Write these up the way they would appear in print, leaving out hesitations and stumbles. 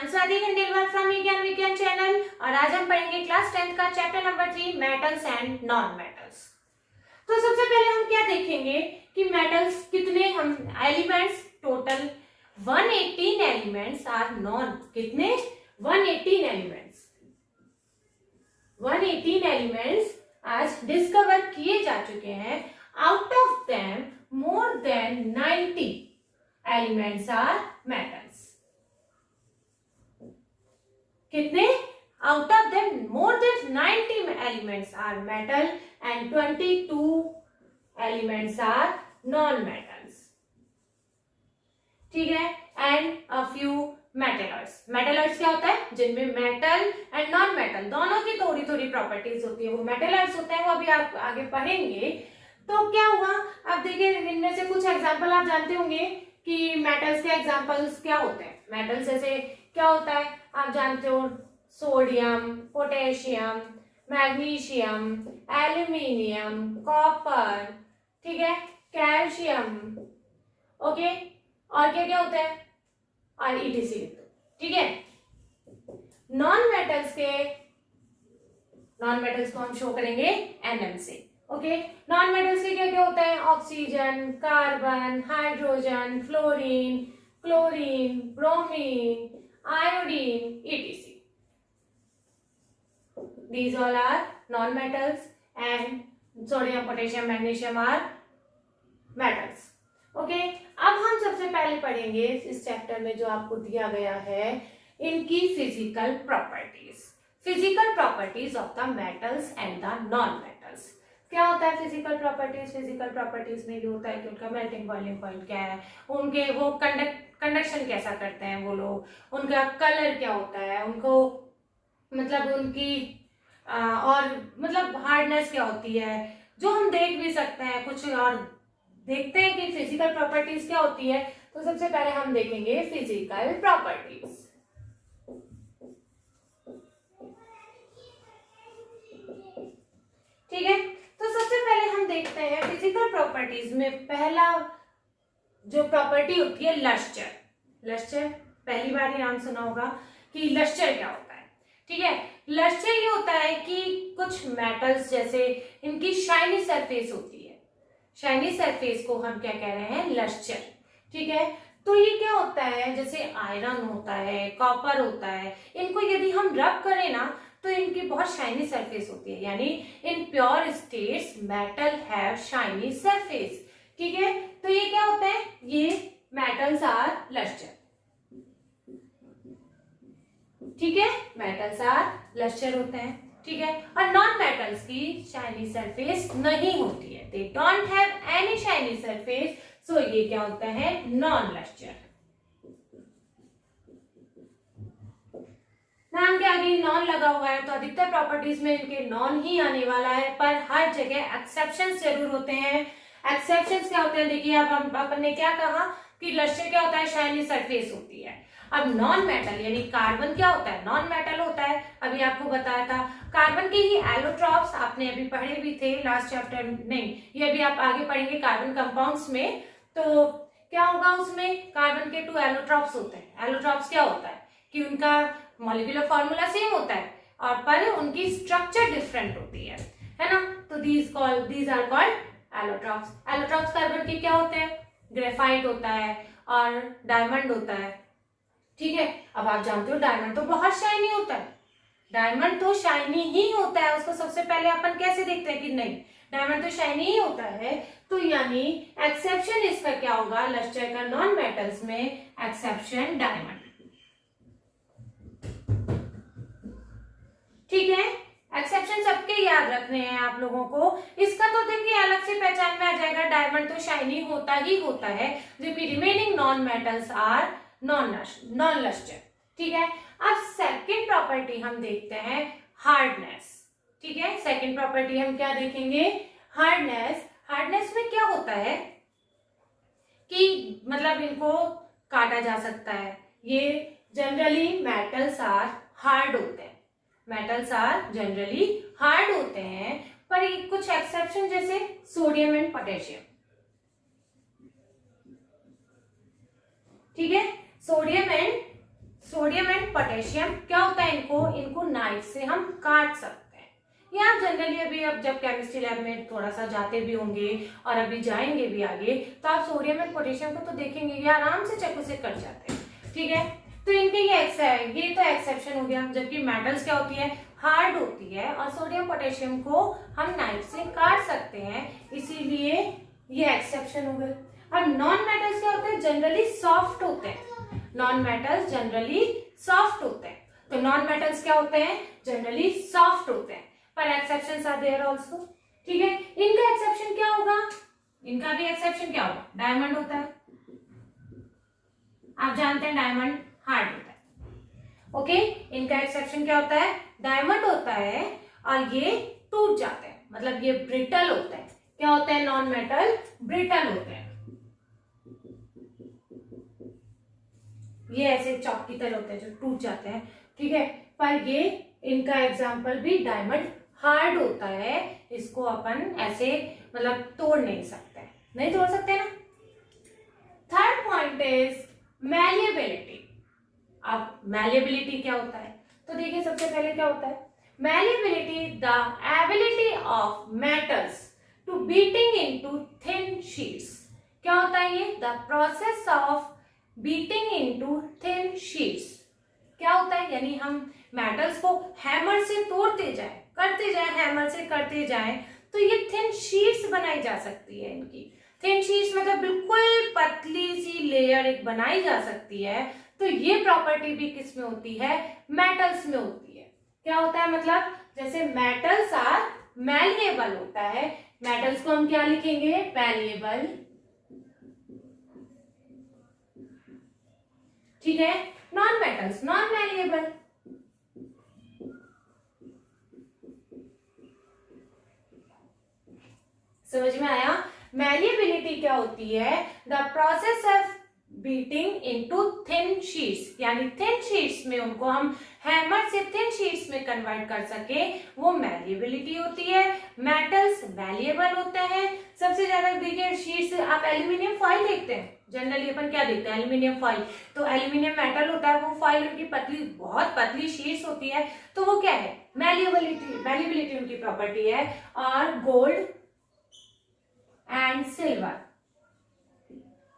I'm Swati Khandelwal from ज्ञान विज्ञान channel और आज हम पढ़ेंगे क्लास 10th का chapter number 3 metals and non metals. तो सबसे पहले हम क्या देखेंगे कि मेटल्स कितने हम elements total 118 elements are non कितने 118 एलिमेंट्स आज डिस्कवर किए जा चुके हैं। Out of them more than 90 elements are metals. कितने out of them more than 90 elements are metal and 22 elements are non metals. ठीक है, एंड अ फ्यू मेटलर्स। मेटलर्स क्या होता है? जिनमें मेटल एंड नॉन मेटल दोनों की थोड़ी थोड़ी प्रॉपर्टीज होती है, वो मेटलर्स होते हैं। वो अभी आप आगे पढ़ेंगे। तो क्या हुआ, अब देखिए इनमें से कुछ एग्जांपल आप जानते होंगे कि मेटल्स के एग्जांपल्स क्या होते हैं। मेटल्स जैसे क्या होता है आप जानते हो, sodium, potassium, magnesium, aluminium, copper, ठीक है, कैल्शियम, ओके, और क्या क्या होता है और ईटीसी। ठीक है, नॉन मेटल्स को हम शो करेंगे एनएम से। ओके, नॉन मेटल्स के क्या क्या होता है? Oxygen, carbon, hydrogen, fluorine, chlorine, bromine, iodine, etc. These all are non-metals and sodium, potassium, magnesium are metals. Okay, अब हम सबसे पहले पढ़ेंगे इस चैप्टर में जो आपको दिया गया है इनकी physical properties of the metals and the non metals. क्या होता है फिजिकल प्रॉपर्टीज में ये होता है कि उनका मेल्टिंग बॉइलिंग पॉइंट क्या है, उनके वो कंडक्शन कैसा करते हैं वो लोग, उनका कलर क्या होता है, उनको मतलब उनकी और मतलब हार्डनेस क्या होती है, जो हम देख भी सकते हैं कुछ और देखते हैं कि फिजिकल प्रॉपर्टीज क्या होती है। तो सबसे पहले हम देखेंगे फिजिकल प्रॉपर्टीज। ठीक है, तो सबसे पहले हम देखते हैं फिजिकल प्रॉपर्टीज में पहला जो प्रॉपर्टी होती है लस्टर। पहली बार ही नाम सुना होगा कि लस्टर क्या होता है। ठीक है, लस्टर ये होता है कि कुछ मेटल्स जैसे इनकी शाइनी सरफेस होती है, शाइनी सरफेस को हम क्या कह रहे हैं? लस्टर। ठीक है, तो ये क्या होता है, जैसे आयरन होता है, कॉपर होता है, इनको यदि हम रब करें ना तो इनकी बहुत शाइनी सरफेस होती है, यानी in pure states metal have shiny surface. ठीक है, तो ये क्या होता है? ये मेटल्स आर लस्टर। ठीक है, मेटल्स आर लस्टर होते हैं। ठीक है, और नॉन मेटल्स की शाइनी सरफेस नहीं होती है, they don't have any shiny surface, so ये क्या होता है? Non lustre. नाम के आगे नॉन लगा हुआ है तो अधिकतर प्रॉपर्टीज में इनके नॉन ही आने वाला है, पर हर जगह एक्सेप्शंस जरूर होते हैं। एक्सेप्शंस क्या होते हैं? देखिए अब अपन ने क्या कहा कि लस्टर क्या होता है? शाइनी सरफेस होती है। अब नॉन मेटल यानी कार्बन क्या होता है? नॉन मेटल होता है। अभी आपको बताया था कार्बन के ही एलोट्रॉप्स आपने अभी पढ़े भी थे लास्ट चैप्टर, नहीं ये अभी आप आगे पढ़ेंगे कार्बन कंपाउंड्स में। तो क्या होगा उसमें? कार्बन के 2 एलोट्रॉप्स होते हैं। एलोट्रॉप्स क्या होता है कि उनका मॉलिक्यूलर फॉर्मूला सेम होता है और पर उनकी स्ट्रक्चर डिफरेंट होती है ना। तो these are called allotropes. Allotropes carbon के क्या होते हैं? ग्रेफाइट होता है और डायमंड होता है। ठीक है, अब आप जानते हो डायमंड तो बहुत शाइनी होता है, डायमंड तो शाइनी ही होता है। उसको सबसे पहले अपन कैसे देखते हैं कि नहीं डायमंड तो शाइनी ही होता है, तो यानी एक्सेप्शन इसका क्या होगा? लस्टर का नॉन मेटल्स में एक्सेप्शन डायमंड। ठीक है, एक्सेप्शन सबके याद रखने हैं आप लोगों को। इसका तो देखिए अलग से पहचान में आ जाएगा, डायमंड तो शाइनी होता ही होता है, जबकि remaining non metals are non lustre. ठीक है, अब सेकंड प्रॉपर्टी हम देखते हैं हार्डनेस। ठीक है, सेकंड प्रॉपर्टी हम क्या देखेंगे? हार्डनेस में क्या होता है कि मतलब इनको काटा जा सकता है। ये जनरली मेटल्स आर हार्ड होते हैं, पर ये कुछ एक्सेप्शन जैसे सोडियम एंड पोटेशियम। ठीक है, सोडियम एंड पोटेशियम क्या होता है, इनको नाइफ से हम काट सकते हैं। ये आप जनरली अभी अब जब केमिस्ट्री लैब में थोड़ा सा जाते भी होंगे और अभी जाएंगे भी आगे, तो आप सोडियम और पोटेशियम को तो देखेंगे ये आराम से चाकू से कट जाते हैं। ठीक है, तो इनके ये तो एक्सेप्शन हो गया। जबकि मेटल्स क्या होती है, हार्ड होती है, और सोडियम पोटेशियम को हम नाइफ से काट सकते हैं, इसीलिए ये एक्सेप्शन हो गए। अब नॉन मेटल्स क्या होते हैं, जनरली सॉफ्ट होते हैं। नॉन मेटल्स जनरली सॉफ्ट होते हैं। तो नॉन मेटल्स क्या होते हैं, जनरली सॉफ्ट होते हैं, पर एक्सेप्शंस आर देयर आल्सो। ठीक है, इनका एक्सेप्शन क्या होगा, इनका भी एक्सेप्शन क्या होगा, डायमंड होता है। आप जानते हैं डायमंड हार्ड होता है। ओके, इनका एक्सेप्शन क्या होता है, डायमंड होता है और ये टूट जाते हैं, मतलब ये ब्रिटल होता है। क्या होता है, नॉन मेटल ब्रिटल होते हैं, ये ऐसे चॉक की तरह होते हैं जो टूट जाते हैं। ठीक है, पर ये इनका एग्जाम्पल भी डायमंड हार्ड होता है, इसको अपन ऐसे मतलब तोड़ नहीं सकते, नहीं तोड़ सकते ना। Third point is malleability. अब मैलिएबिलिटी क्या होता है, तो देखिए सबसे पहले क्या होता है, malleability the ability of metals to beating into thin sheets. क्या होता है ये, the process of beating into thin sheets. क्या होता है, यानी हम मेटल्स को हैमर से तोड़ते जाए, करते जाए, हैमर से करते जाए, तो ये थिन शीट्स बनाई जा सकती है। इनकी थिन शीट्स मतलब बिल्कुल पतली सी लेयर एक बनाई जा सकती है। तो ये प्रॉपर्टी भी किस में होती है, मेटल्स में होती है। क्या होता है, मतलब जैसे मेटल्स आर मैलिएबल होता है, मेटल्स को हम क्या लिखेंगे, मैलिएबल। ठीक है, नॉन मेटल्स नॉन मैलिएबल। समझ में आया, मैलिएबिलिटी क्या होती है, the process of beating into thin sheets, यानी थिन शीट्स में उनको हम हैमर से थिन शीट्स में कन्वर्ट कर सके, वो मैलिएबिलिटी होती है। मेटल्स मैलिएबल होते हैं। सबसे ज्यादा देखिए शीट्स, आप एल्यूमिनियम फॉइल देखते हैं, जनरली अपन क्या देखते हैं, एल्यूमिनियम फॉइल। तो एल्यूमिनियम मेटल होता है, वो फॉइल उनकी पतली, बहुत पतली शीट्स होती है, तो वो क्या है, मैलिएबिलिटी उनकी प्रॉपर्टी है। और गोल्ड एंड सिल्वर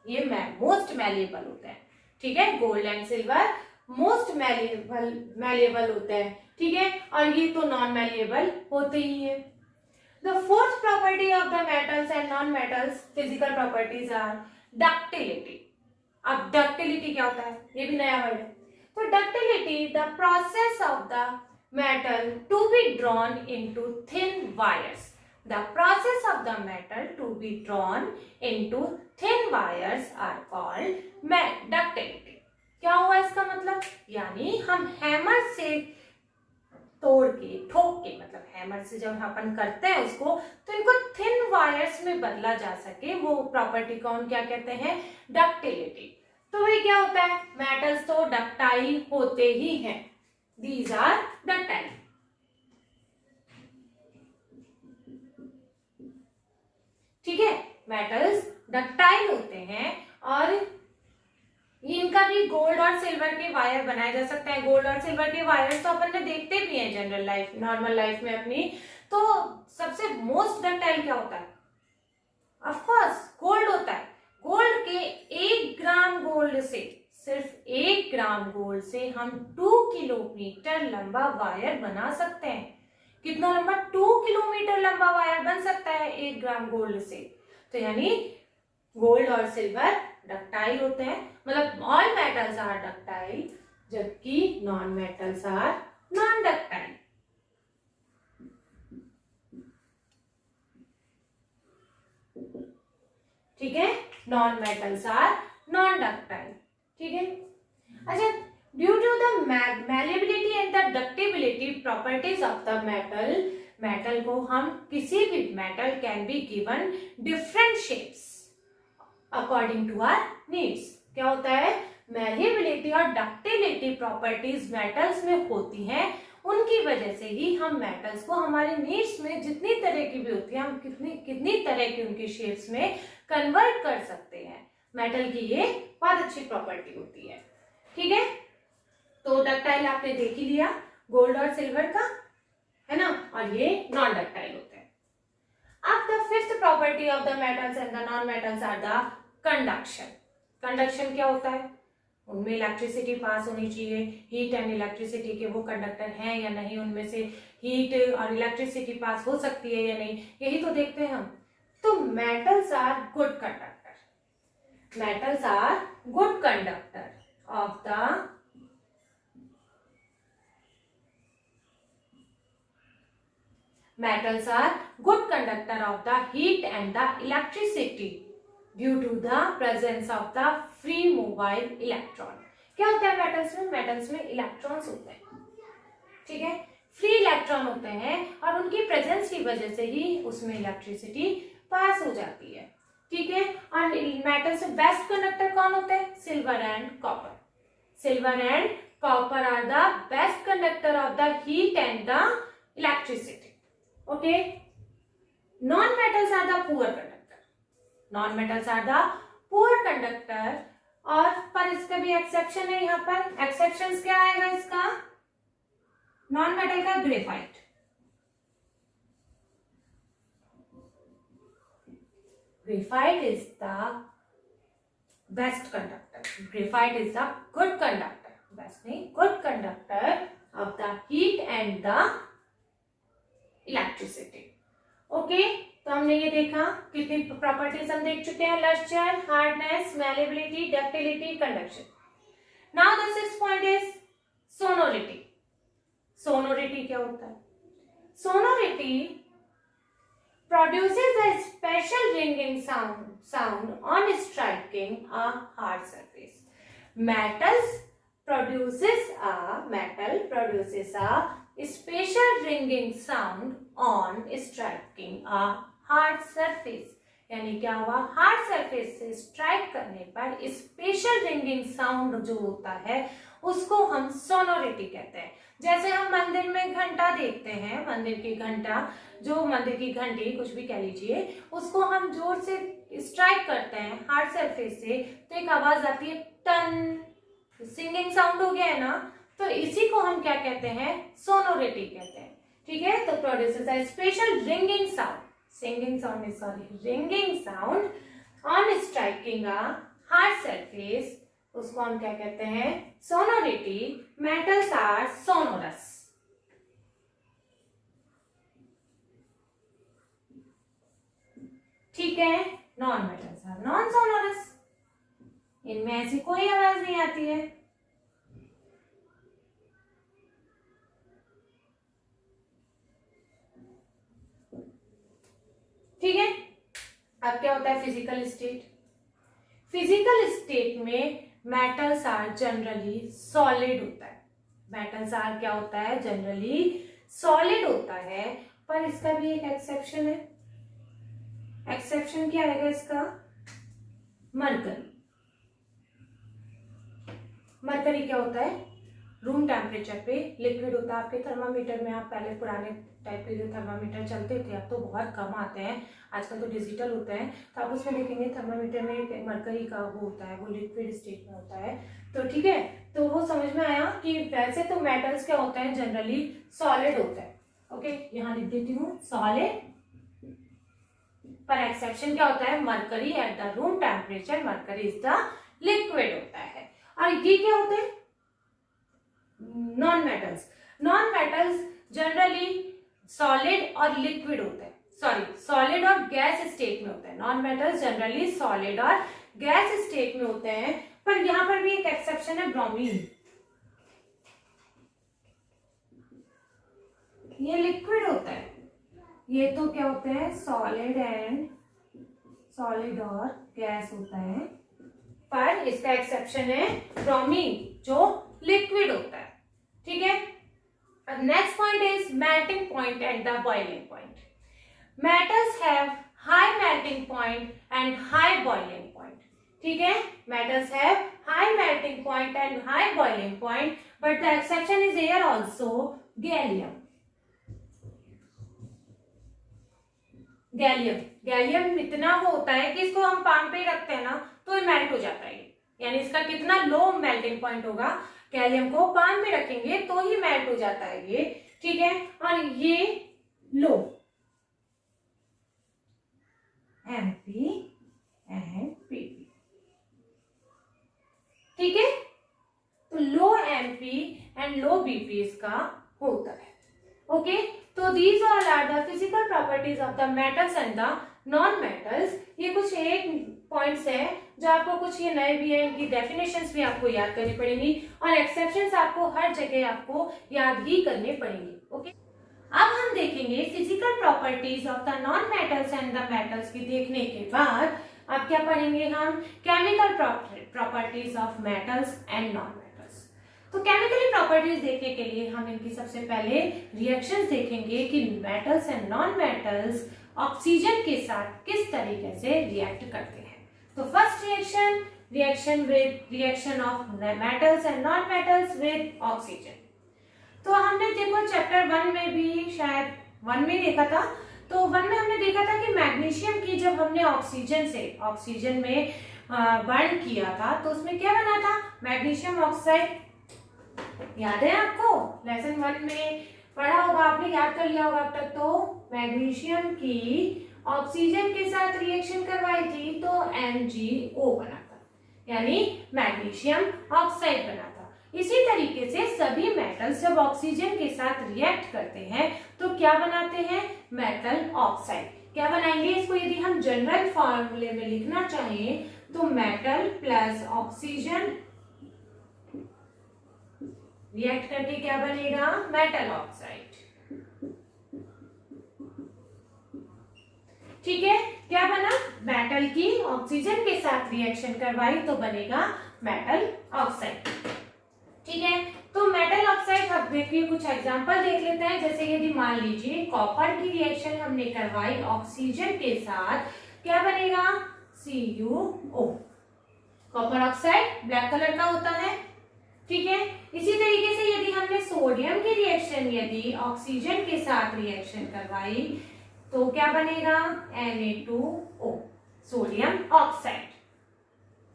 ये मोस्ट मैलिएबल होते हैं। ठीक है, gold and silver most malleable होते हैं। ठीक है, और ये तो नॉन मैलिएबल होते ही है। The fourth property of the metals and non metals physical properties are ductility. अब डक्टिलिटी क्या होता है, ये भी नया वर्ड है। तो ductility the process of the metal to be drawn into thin wires. The process of the metal to be drawn into thin wires are called ductility. क्या हुआ इसका मतलब, यानी हम हैमर से तोड़ के, ठोक के, मतलब हैमर से जब अपन करते हैं उसको, तो इनको थिन वायर्स में बदला जा सके, वो प्रॉपर्टी को हम क्या कहते हैं, डक्टिलिटी। तो वही क्या होता है, मेटल्स तो डक्टाइल होते ही हैं, दीज आर डक्टाइल। ठीक है, मेटल्स डक्टाइल होते हैं और इनका भी गोल्ड और सिल्वर के वायर बनाए जा सकते हैं। गोल्ड और सिल्वर के वायर तो अपन ने देखते भी हैं जनरल लाइफ, नॉर्मल लाइफ में अपनी। तो सबसे मोस्ट डक्टाइल क्या होता है, ऑफ कोर्स गोल्ड होता है। गोल्ड के 1 ग्राम गोल्ड से, सिर्फ 1 ग्राम गोल्ड से हम 2 किलोमीटर लंबा वायर बना सकते हैं। कितना लंबा, 2 किलोमीटर लंबा वायर बन सकता है 1 ग्राम गोल्ड से। तो यानी गोल्ड और सिल्वर डक्टाइल होते हैं, मतलब ऑल मेटल्स आर डक्टाइल, जबकि non metals are non ductile. ठीक है, non metals are non ductile. ठीक है, अच्छा, due to the malleability and the ductibility properties of the metal को हम किसी भी metal can be given different shapes according to our needs. क्या होता है, मैलिएबिलिटी और डक्टिलिटी प्रॉपर्टीज मेटल्स में होती हैं, उनकी वजह से ही हम मेटल्स को हमारे नीड्स में जितनी तरह की भी होती है, हम कितनी तरह की उनकी शेप्स में कन्वर्ट कर सकते हैं। मेटल की ये बहुत अच्छी प्रॉपर्टी होती है। ठीक है, तो डक्टाइल आपने देख ही लिया, गोल्ड और सिल्वर का, है ना, और ये नॉन डक्टाइल होते हैं। अब the fifth property of the metals and the non metals are the conduction. Conduction क्या होता है, उनमें इलेक्ट्रिसिटी पास होनी चाहिए, हीट एंड इलेक्ट्रिसिटी के वो कंडक्टर हैं या नहीं, उनमें से हीट और इलेक्ट्रिसिटी पास हो सकती है या नहीं, यही तो देखते हैं हम। तो metals are good conductor, metals are good conductor of the metals are good conductor of the heat and the electricity due to the presence of the free mobile electron। क्या होता है मेटल्स में, मेटल्स में electrons होते हैं, ठीक है, free electron होते हैं और उनकी प्रेजेंस की वजह से ही उसमें इलेक्ट्रिसिटी पास हो जाती है, ठीक है। और मेटल्स में बेस्ट कंडक्टर कौन होते हैं, silver and copper. Silver and copper are the best conductor of the heat and the electricity. Okay, non metals are the poor conductor, non metals are the poor conductor. और पर इसका भी exception है, यहाँ पर एक्सेप्शन क्या आएगा इसका, नॉन मेटल का graphite, graphite is the best conductor, graphite is the good conductor, best नहीं, good conductor of the heat and the electricity. Okay, तो हमने ये देखा कितनी प्रॉपर्टीज हम देख चुके हैं, lustre, hardness, malleability, ductility, conduction. Now the sixth point is sonority. Sonority क्या होता है, sonority produces a special ringing sound on striking a hard surface. Metal produces a special ringing sound on striking a hard surface। यानी क्या हुआ, hard surface से strike करने पर special ringing sound जो होता है उसको हम सोनोरिटी कहते हैं। जैसे हम मंदिर में घंटा देखते हैं, मंदिर की घंटा, जो मंदिर की घंटी कुछ भी कह लीजिए, उसको हम जोर से स्ट्राइक करते हैं हार्ड सरफेस से तो एक आवाज आती है टन, सिंगिंग साउंड हो गया है ना, तो इसी को हम क्या कहते हैं, सोनोरिटी कहते हैं, ठीक है। तो produces a special ringing sound, singing sound नहीं sorry, ringing sound on striking a hard surface, उसको हम क्या कहते हैं, सोनोरिटी। मेटल्स आर सोनोरस, ठीक है, non metals are non sonorous, इनमें ऐसी कोई आवाज नहीं आती है। ठीक है, अब क्या होता है फिजिकल स्टेट। फिजिकल स्टेट में मेटल्स आर जनरली सॉलिड होता है, मेटल्स आर क्या होता है, जनरली सॉलिड होता है, पर इसका भी एक एक्सेप्शन है। एक्सेप्शन क्या आएगा इसका, मरकरी। मरकरी क्या होता है, रूम टेम्परेचर पे लिक्विड होता है। आपके थर्मामीटर में, आप पहले पुराने टाइप के जो थर्मामीटर चलते थे, अब तो बहुत कम आते हैं, आजकल तो डिजिटल होते हैं, तो आप उसमें देखेंगे थर्मामीटर में मरकरी का वो होता है, वो लिक्विड स्टेट में होता है। तो ठीक है, तो वो समझ में आया कि वैसे तो मेटल्स क्या होते हैं, जनरली सॉलिड होते हैं। ओके, यहाँ लिख देती हूँ सॉलिड, पर एक्सेप्शन क्या होता है, mercury at the room temperature, mercury is the liquid होता है। और ये क्या होते हैं, non metals. Non metals generally solid और लिक्विड होते हैं, सॉरी सॉलिड और गैस स्टेट में होते हैं। नॉन मेटल्स जनरली सॉलिड और गैस स्टेट में होते हैं, पर यहां पर भी एक एक्सेप्शन है, ब्रोमीन। ये लिक्विड होता है, ये तो क्या होते हैं, सॉलिड और गैस होता है, पर इसका एक्सेप्शन है ब्रोमीन जो लिक्विड होता है, ठीक है। Next point is melting point and the boiling point. Metals have high melting point and high boiling point, ठीक है। Metals have high melting point and high boiling point, but the exception is here also gallium. Gallium इतना वो होता है कि इसको हम palm पे रखते हैं ना तो ये मेल्ट हो जाता है, यानी इसका कितना लो मेल्टिंग पॉइंट होगा, कैलियम को पाम पे रखेंगे तो ही मेल्ट हो जाता है ये, ठीक है। और ये लो Mp एंड Pp, ठीक है। तो low Mp and low Bp इसका होता है, ओके। तो these all are the physical properties of the metals and the non metals. ये कुछ एक पॉइंट्स है जो आपको कुछ ये नए भी है, इनकी डेफिनेशंस भी आपको याद करनी पड़ेंगी और एक्सेप्शंस आपको हर जगह आपको याद ही करने पड़ेंगे, ओके। अब हम देखेंगे physical properties of the non metals and the metals की देखने के बाद अब क्या पढ़ेंगे हम, chemical properties of metals and non metals. तो केमिकली प्रॉपर्टीज देखने के लिए हम इनकी सबसे पहले रिएक्शंस देखेंगे कि metals and non metals oxygen के साथ किस तरीके से रिएक्ट करते हैं। तो first reaction of metals and non metals with oxygen. तो हमने देखो चैप्टर 1 में भी, शायद 1 में देखा था, तो 1 में हमने देखा था कि मैग्नीशियम की जब हमने ऑक्सीजन में बर्न किया था तो उसमें क्या बना था, मैग्नीशियम ऑक्साइड। याद है आपको, लेसन 1 में पढ़ा होगा आपने, याद कर लिया होगा अब तक। तो मैग्नीशियम की ऑक्सीजन के साथ रिएक्शन करवाई थी तो MgO बना था, यानी मैग्नीशियम ऑक्साइड बना था। इसी तरीके से सभी मेटल्स जब ऑक्सीजन के साथ रिएक्ट करते हैं तो क्या बनाते हैं, मेटल ऑक्साइड। क्या बनाएंगे इसको, यदि हम जनरल फॉर्मूले में लिखना चाहें तो मेटल प्लस ऑक्सीजन रिएक्ट करके क्या बनेगा, मेटल ऑक्साइड, ठीक है। क्या बना, मेटल की ऑक्सीजन के साथ रिएक्शन करवाई तो बनेगा मेटल ऑक्साइड, ठीक है। तो मेटल ऑक्साइड अब देखिए कुछ एग्जांपल देख लेते हैं। जैसे यदि मान लीजिए कॉपर की रिएक्शन हमने करवाई ऑक्सीजन के साथ, क्या बनेगा, CuO, copper oxide black colour का होता है, ठीक है। इसी तरीके से यदि हमने सोडियम की रिएक्शन यदि ऑक्सीजन के साथ रिएक्शन करवाई तो क्या बनेगा, Na2O, sodium oxide.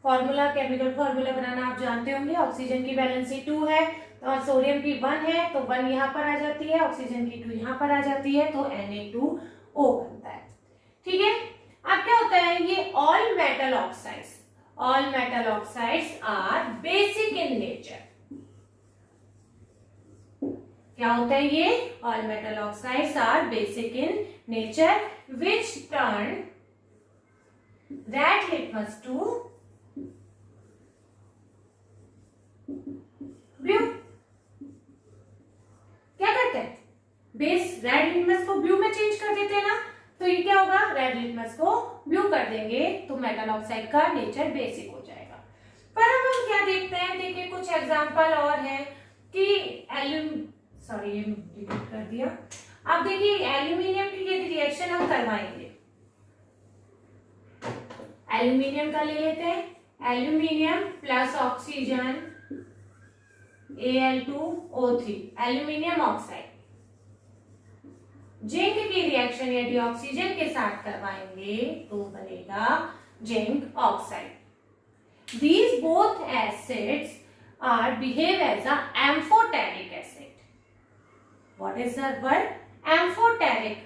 Formula, chemical formula बनाना आप जानते होंगे, ऑक्सीजन की वैलेंसी 2 है और सोडियम की 1 है, तो 1 यहाँ पर आ जाती है, ऑक्सीजन की 2 यहाँ पर आ जाती है, तो Na2O बनता है, ठीक है। अब क्या होता है, ये all metal oxides are basic in nature. क्या होता है ये, all metal oxides are basic in nature which turn red litmus to blue. क्या करते हैं, बेस रेड लिटमस को ब्लू में चेंज कर देते हैं ना, तो ये क्या होगा, रेड लिटमस को ब्लू कर देंगे तो मेटल ऑक्साइड का नेचर बेसिक हो जाएगा। पर अब हम क्या देखते हैं, देखिए कुछ एग्जांपल और है कि ये डिलीट कर दिया। अब देखिए एल्यूमिनियम की यदि रिएक्शन हम करवाएंगे, एल्यूमिनियम का ले लेते हैं, aluminium plus oxygen Al2O3, aluminium oxide. Zinc की रिएक्शन यदि ऑक्सीजन के साथ करवाएंगे तो बनेगा zinc oxide. These both acids are behave as a amphoteric acid. What is the word? Amphoteric.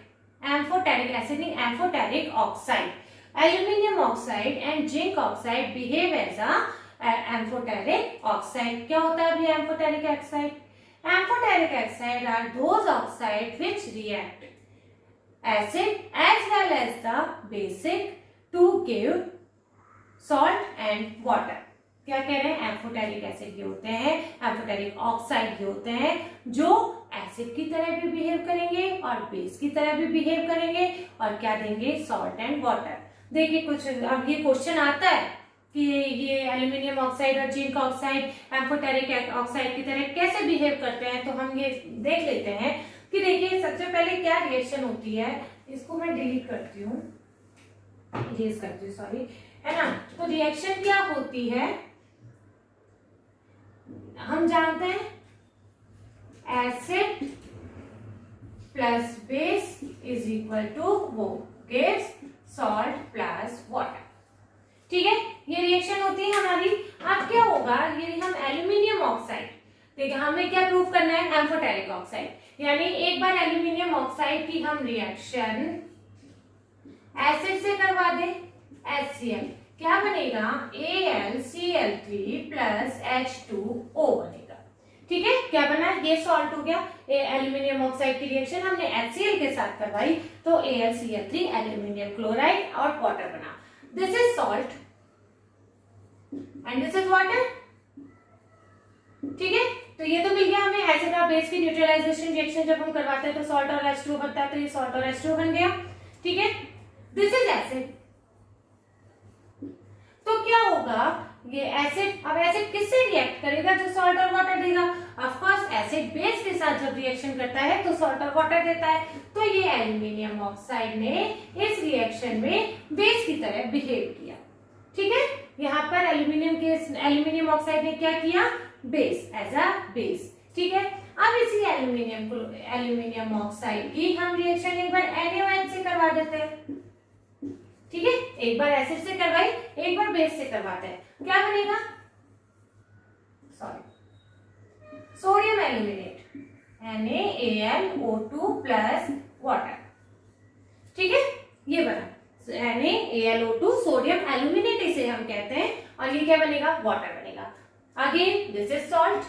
Amphoteric acid means amphoteric oxide. Aluminium oxide and zinc oxide behave as a amphoteric oxide. क्या होता है अभी amphoteric oxide? Amphoteric oxide are those oxide which react acid as well as the basic to give salt and water. क्या कह रहे हैं, amphoteric acid ये होते हैं, एम्फोटेरिक ऑक्साइड ये होते हैं जो एसिड की तरह भी बिहेव करेंगे और बेस की तरह भी बिहेव करेंगे और क्या देंगे, सॉल्ट एंड वाटर। देखिए कुछ अब ये क्वेश्चन आता है कि ये एल्यूमिनियम ऑक्साइड और जिंक ऑक्साइड एम्फोटेरिक ऑक्साइड की तरह कैसे बिहेव करते हैं, तो हम ये देख लेते हैं कि देखिए सबसे पहले क्या रिएक्शन होती है। इसको मैं डिलीट करती हूँ, इरेज करती हूँ, सॉरी, है ना। तो रिएक्शन क्या होती है, हम जानते हैं acid plus base is equal to वो गिव्स सॉल्ट प्लस वाटर, ठीक है। ये रिएक्शन होती है हमारी। अब क्या होगा, यदि हम एल्यूमिनियम ऑक्साइड देखिए हमें क्या प्रूव करना है, एम्फोटेरिक ऑक्साइड, यानी एक बार एल्यूमिनियम ऑक्साइड की हम रिएक्शन एसिड से करवा दें, HCl, क्या बनेगा, AlCl3 प्लस H2O बनेगा। ठीक है, क्या बना, ये सॉल्ट हो गया। एल्यूमिनियम ऑक्साइड की रिएक्शन हमने HCl के साथ करवाई तो AlCl3 एल्यूमिनियम क्लोराइड और वाटर बना। This is salt and this is water. ठीक है, तो ये तो मिल गया हमें एसिड और बेस की न्यूट्रलाइजेशन रिएक्शन जब हम करवाते हैं तो सॉल्ट और H2O बनता है, तो ये सॉल्ट और H2O बन गया। ठीक है, दिस इज एसिड। तो क्या होगा, ये एसिड, अब एसिड किससे रिएक्ट करेगा, जो सॉल्ट और वाटर देगा। ऑफ कोर्स एसिड बेस के साथ जब रिएक्शन करता है तो सॉल्ट और वाटर देता है। तो ये एल्यूमिनियम ऑक्साइड ने इस रिएक्शन में बेस की तरह बिहेव किया। ठीक है, यहाँ पर एल्यूमिनियम ऑक्साइड ने क्या किया, बेस, एज अ बेस। ठीक है, अब इसी एल्यूमिनियम ऑक्साइड की हम रिएक्शन एक बार NaOH से करवा देते हैं। ठीक है, एक बार एसिड से करवाई, एक बार बेस से करवाते हैं, क्या बनेगा, sodium aluminate, NaAlO2 plus water. ठीक है, ये बना NaAlO2 सोडियम एल्यूमिनेट इसे हम कहते हैं, और ये क्या बनेगा, वाटर बनेगा। Again this is salt,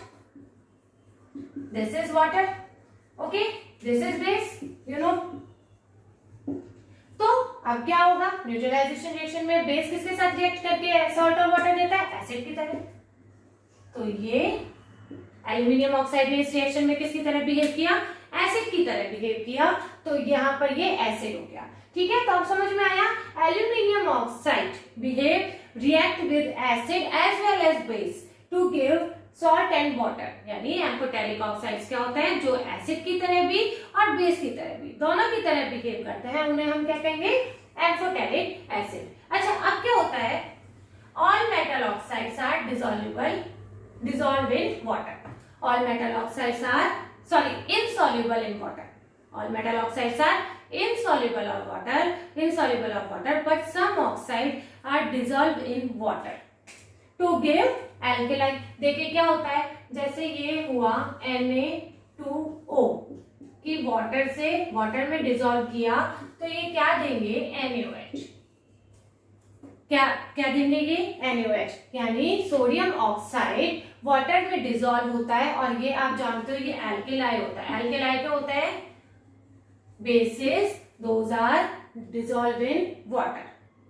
this is water, okay, this is base, you know. तो अब क्या होगा, न्यूट्रलाइजेशन रिएक्शन में बेस किसके साथ रिएक्ट करके सॉल्ट और वाटर देता है, एसिड की तरह। तो ये एल्यूमिनियम ऑक्साइड ने इस रिएक्शन में किसकी तरह बिहेव किया, एसिड की तरह बिहेव किया, तो यहाँ पर ये एसिड हो गया। ठीक है, तो अब समझ में आया, aluminium oxide behave react with acid as well as base to give salt and water, यानी एम्फोटेरिक ऑक्साइड्स क्या होते हैं, जो एसिड की तरह भी और बेस की तरह भी, दोनों की तरह बिहेव करते हैं, उन्हें हम क्या कहेंगे, एम्फोटेरिक एसिड। अच्छा, अब क्या होता है, all metal oxides are dissolved in water. All metal oxides are insoluble in water. All metal oxides are insoluble of water, but some oxides are dissolved in water to give alkali. देखिए क्या होता है, जैसे ये हुआ Na2O कि water में dissolve किया, तो ये क्या देंगे, NaOH। क्या देंगे ये, NaOH, यानी सोडियम ऑक्साइड वाटर में डिसॉल्व होता है, और ये आप जानते हो ये एल्केलाई होता है। एल्केलाई क्या होता है, bases, those are dissolve in water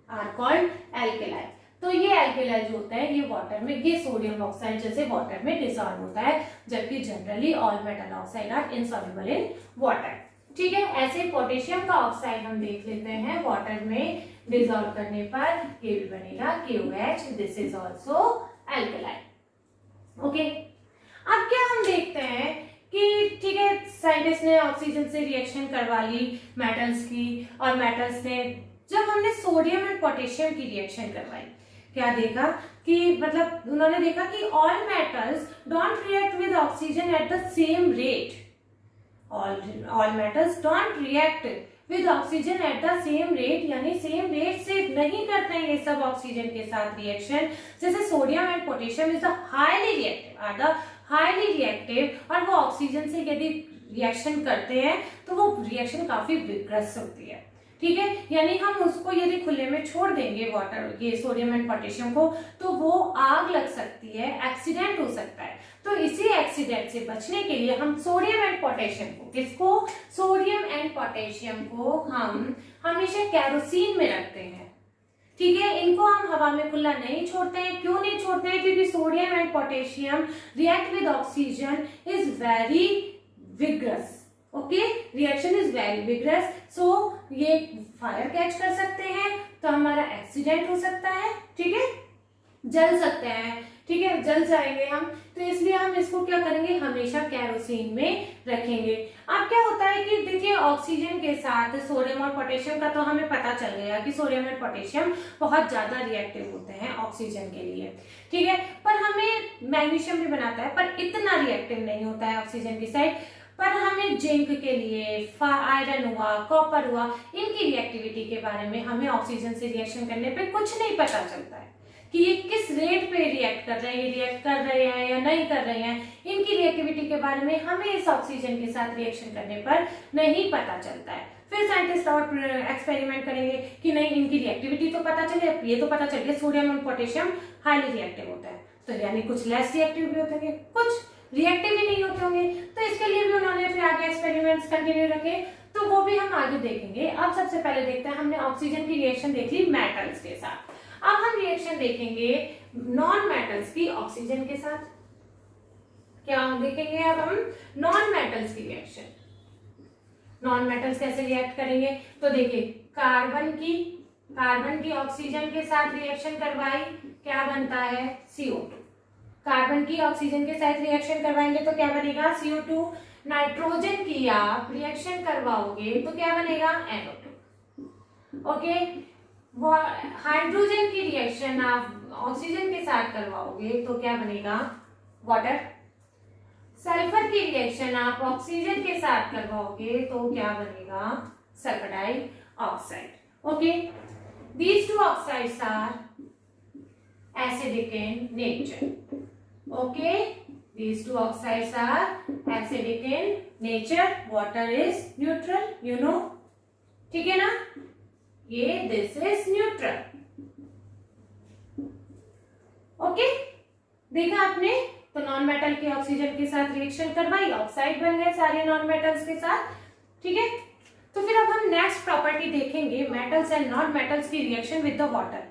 are called alkali. तो ये एल्केलाई जो होता है ये वाटर में, ये सोडियम ऑक्साइड जैसे वाटर में डिसॉल्व होता है, जबकि generally all metal oxide are insoluble in water. ठीक है, ऐसे पोटेशियम का ऑक्साइड हम देख लेते हैं, वाटर में डिसॉल्व करने पर ये भी बनेगा KOH, this is also alkali. Okay, अब क्या हम देखते हैं कि ठीक है, साइंटिस्ट ने ऑक्सीजन से रिएक्शन करवा ली मेटल्स की, और मेटल्स ने, जब हमने सोडियम एंड पोटेशियम की रिएक्शन करवाई, क्या देखा कि मतलब उन्होंने देखा कि all metals don't react with oxygen at the same rate. All metals don't react with oxygen at the same rate, यानी सेम रेट से नहीं करते हैं ये सब ऑक्सीजन के साथ रिएक्शन। जैसे sodium and potassium is highly reactive, और वो ऑक्सीजन से यदि रिएक्शन करते हैं तो वो रिएक्शन काफी विग्रस होती है। ठीक है, यानी हम उसको यदि खुले में छोड़ देंगे वाटर, ये सोडियम एंड पोटेशियम को, तो वो आग लग सकती है, एक्सीडेंट हो सकता है। तो इसी एक्सीडेंट से बचने के लिए हम सोडियम एंड पोटेशियम को, किसको, सोडियम एंड पोटेशियम को हम हमेशा केरोसिन में रखते हैं। ठीक है, इनको हम हवा में खुला नहीं छोड़ते हैं। क्यों नहीं छोड़ते हैं, क्योंकि sodium and potassium react with oxygen is very vigorous. Okay, reaction is very vigorous, so ये फायर कैच कर सकते हैं, तो हमारा एक्सीडेंट हो सकता है। ठीक है, जल सकते हैं, ठीक है, जल जाएंगे हम, तो इसलिए हम इसको क्या करेंगे, हमेशा केरोसिन में रखेंगे। अब क्या होता है कि देखिए ऑक्सीजन के साथ सोडियम और पोटेशियम का तो हमें पता चल गया कि सोडियम और पोटेशियम बहुत ज्यादा रिएक्टिव होते हैं ऑक्सीजन के लिए। ठीक है, पर हमें मैग्नीशियम भी बनाता है, पर इतना रिएक्टिव नहीं होता है ऑक्सीजन की साइड। पर हमें जिंक के लिए, आयरन हुआ, कॉपर हुआ, इनकी रिएक्टिविटी के बारे में हमें ऑक्सीजन से रिएक्शन करने पे कुछ नहीं पता चलता है। कि ये किस रेट पे रिएक्ट कर रहे हैं, ये रिएक्ट कर रहे हैं या नहीं कर रहे हैं, इनकी रिएक्टिविटी के बारे में हमें इस ऑक्सीजन के साथ रिएक्शन करने पर नहीं पता चलता है। फिर साइंटिस्ट और एक्सपेरिमेंट करेंगे कि नहीं इनकी रिएक्टिविटी तो पता चले, ये तो पता चल गया सोडियम और पोटेशियम हाईली रिएक्टिव होता है, तो यानी कुछ लेस रिएक्टिव भी होते होंगे, कुछ रिएक्टिव भी नहीं होते होंगे, तो इसके लिए भी उन्होंने फिर आगे एक्सपेरिमेंट्स कंटिन्यू रखे, तो वो भी हम आगे देखेंगे। अब सबसे पहले देखते हैं, हमने ऑक्सीजन की रिएक्शन देख ली मेटल्स के साथ, अब हम रिएक्शन देखेंगे नॉन मेटल्स की ऑक्सीजन के साथ। क्या देखेंगे अब हम नॉन मेटल्स की रिएक्शन, नॉन मेटल्स कैसे रिएक्ट करेंगे, तो देखिए कार्बन की ऑक्सीजन के साथ रिएक्शन करवाई, क्या बनता है CO2। कार्बन की ऑक्सीजन के साथ रिएक्शन करवाएंगे तो क्या बनेगा CO2। नाइट्रोजन की आप रिएक्शन करवाओगे तो क्या बनेगा NO2। ओके, हाइड्रोजन की रिएक्शन आप ऑक्सीजन के साथ करवाओगे तो क्या बनेगा वाटर। सल्फर की रिएक्शन आप ऑक्सीजन के साथ करवाओगे तो क्या बनेगा sulphur dioxide. Okay, these two oxides are acidic in nature. Okay, these two oxides are acidic in nature. Water is neutral, you know. ठीक है ना, ये this is neutral. Okay, देखा आपने, तो नॉन मेटल के ऑक्सीजन के साथ रिएक्शन करवाई, ऑक्साइड बन गए सारे नॉन मेटल्स के साथ। ठीक है, तो फिर अब हम नेक्स्ट प्रॉपर्टी देखेंगे मेटल्स एंड नॉन मेटल्स की रिएक्शन विद द वाटर।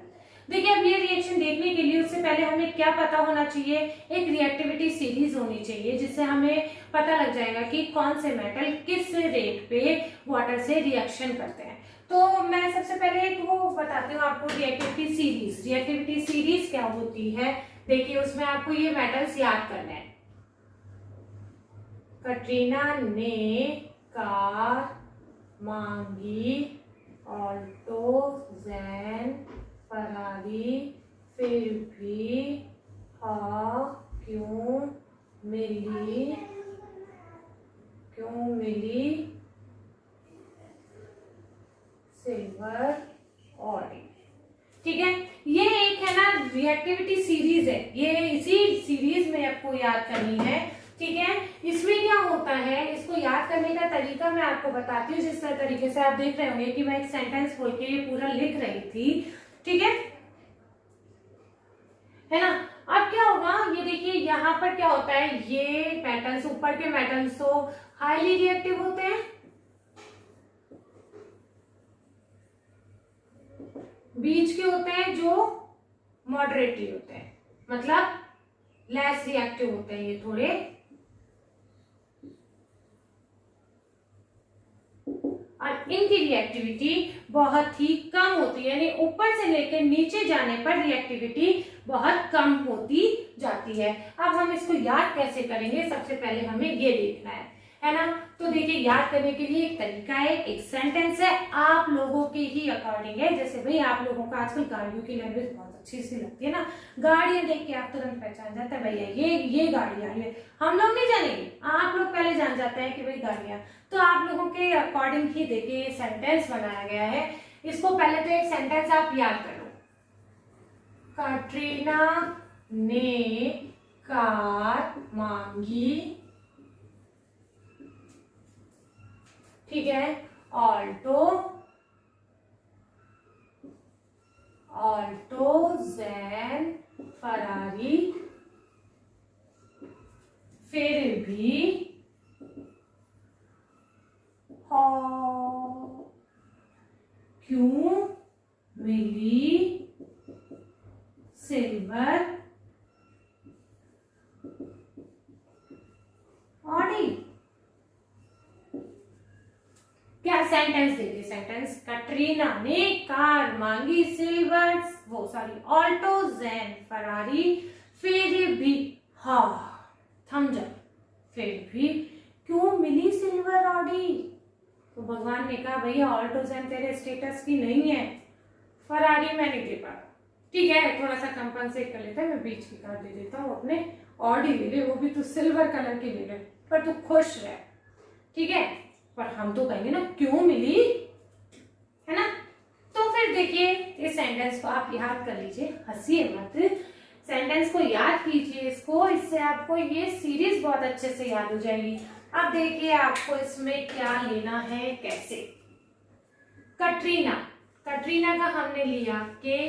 देखिए अब ये रिएक्शन देखने के लिए उससे पहले हमें क्या पता होना चाहिए, एक रिएक्टिविटी सीरीज होनी चाहिए जिससे हमें पता लग जाएगा कि कौन से मेटल किस रेट पे वाटर से रिएक्शन करते हैं। तो मैं सबसे पहले एक वो बताती हूँ आपको रिएक्टिविटी सीरीज। रिएक्टिविटी सीरीज क्या होती है, देखिए उसमें आपको ये मेटल्स याद करना है। कटरीना ने कार मांगी, ऑल्टो जैन फरारी, फिर भी क्यों मिली सिल्वर ऑडी। ठीक है, ये एक है ना रिएक्टिविटी सीरीज है, ये इसी सीरीज में आपको याद करनी है। ठीक है, इसमें क्या होता है, इसको याद करने का तरीका मैं आपको बताती हूँ। जिस तरीके से आप देख रहे होंगे कि मैं एक सेंटेंस बोल के ये पूरा लिख रही थी। ठीक है ना। अब क्या होगा, ये देखिए यहाँ पर क्या होता है, ये मेटल्स ऊपर के मेटल्स तो हाईली रिएक्टिव होते हैं, बीच के होते हैं जो मॉडरेटली होते हैं, मतलब लेस रिएक्टिव होते हैं ये थोड़े, और इनकी रिएक्टिविटी बहुत ही कम होती है, यानी ऊपर से लेकर नीचे जाने पर रिएक्टिविटी बहुत कम होती जाती है। अब हम इसको याद कैसे करेंगे, सबसे पहले हमें ये देखना है ना। तो देखिए याद करने के लिए एक तरीका है, एक सेंटेंस है, आप लोगों के ही अकॉर्डिंग है। जैसे भाई आप लोगों को आजकल गाड़ियों की लैंग्वेज बहुत अच्छी सी लगती है ना, गाड़ियां देख के आप तुरंत पहचान जाते हैं भैया ये गाड़ी आई है। हम लोग नहीं जानेंगे, आप लोग पहले जान जाते हैं कि भाई गाड़ियां। तो आप लोगों के अकॉर्डिंग ही देखिए सेंटेंस बनाया गया है। इसको पहले तो एक सेंटेंस आप याद करो, कटरीना ने कार मांगी, ठीक है, ऑल्टो जैन फरारी, फिर भी क्यों मिली सिल्वर ऑडी। क्या सेंटेंस देखिए, सेंटेंस कटरीना ने कार मांगी सिल्वर ऑल्टो जैन फरारी, फिर भी थम्स अप, फिर भी क्यों मिली सिल्वर ऑडी। तो भगवान ने कहा भैया ऑल्टो जैन तेरे स्टेटस की नहीं है, फरारी मैं नहीं दे पाया, ठीक है थोड़ा सा कंपनसेट कर लेता है, मैं बीच की कार दे देता हूँ, अपने ऑडी ले ले, वो भी तू सिल्वर कलर की ले ले, पर तू खुश रह, ठीक है। पर हम तो कहेंगे ना क्यों मिली, है ना। तो फिर देखिए इस सेंटेंस को आप याद कर लीजिए, हंसिए मत, सेंटेंस को याद कीजिए इसको, इससे आपको ये सीरीज बहुत अच्छे से याद हो जाएगी। अब देखिए आपको इसमें क्या लेना है, कैसे। कटरीना, कटरीना का हमने लिया के,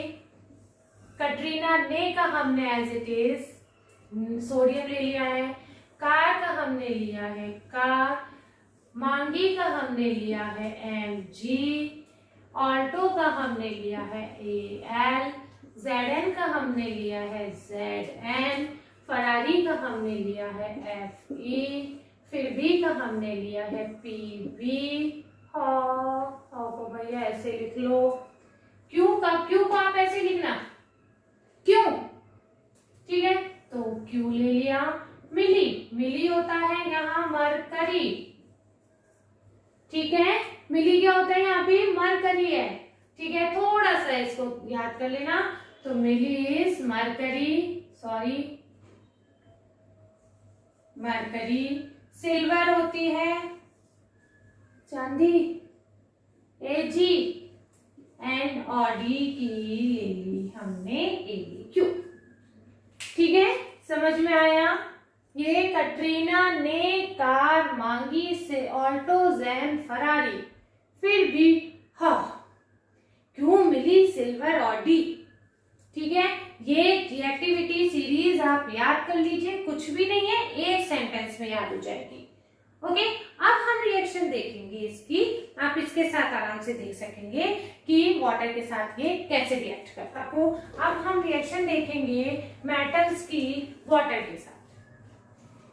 कटरीना ने का हमने एज इट इज सोडियम ले लिया है, कार का हमने लिया है कार, मांगी का हमने लिया है Mg, ऑल्टो का हमने लिया है Al, Zn का हमने लिया है Zn, फरारी का हमने लिया है Fe, फिर भी का हमने लिया है Pb। को भैया ऐसे लिख लो। क्यू को आप ऐसे लिखना, क्यों, ठीक है, तो क्यू ले लिया। मिली, मिली होता है यहाँ मरकरी, ठीक है, मिली क्या होता है यहाँ पे, मरकरी है, ठीक है, थोड़ा सा इसको याद कर लेना। तो मिली is mercury, sorry mercury. Silver होती है चांदी, Ag, एंड ऑडी की ले ली हमने Aq, ठीक है, समझ में आया। ये कटरीना ने कार मांगी से ऑल्टो जैन फरारी, फिर भी क्यों मिली सिल्वर ऑडी, ठीक है। ये रिएक्टिविटी सीरीज आप याद कर लीजिए, कुछ भी नहीं है, एक सेंटेंस में याद हो जाएगी। ओके, अब हम रिएक्शन देखेंगे इसकी, आप इसके साथ आराम से देख सकेंगे कि वाटर के साथ ये कैसे रिएक्ट करता है। तो अब हम रिएक्शन देखेंगे मेटल्स की वाटर के साथ।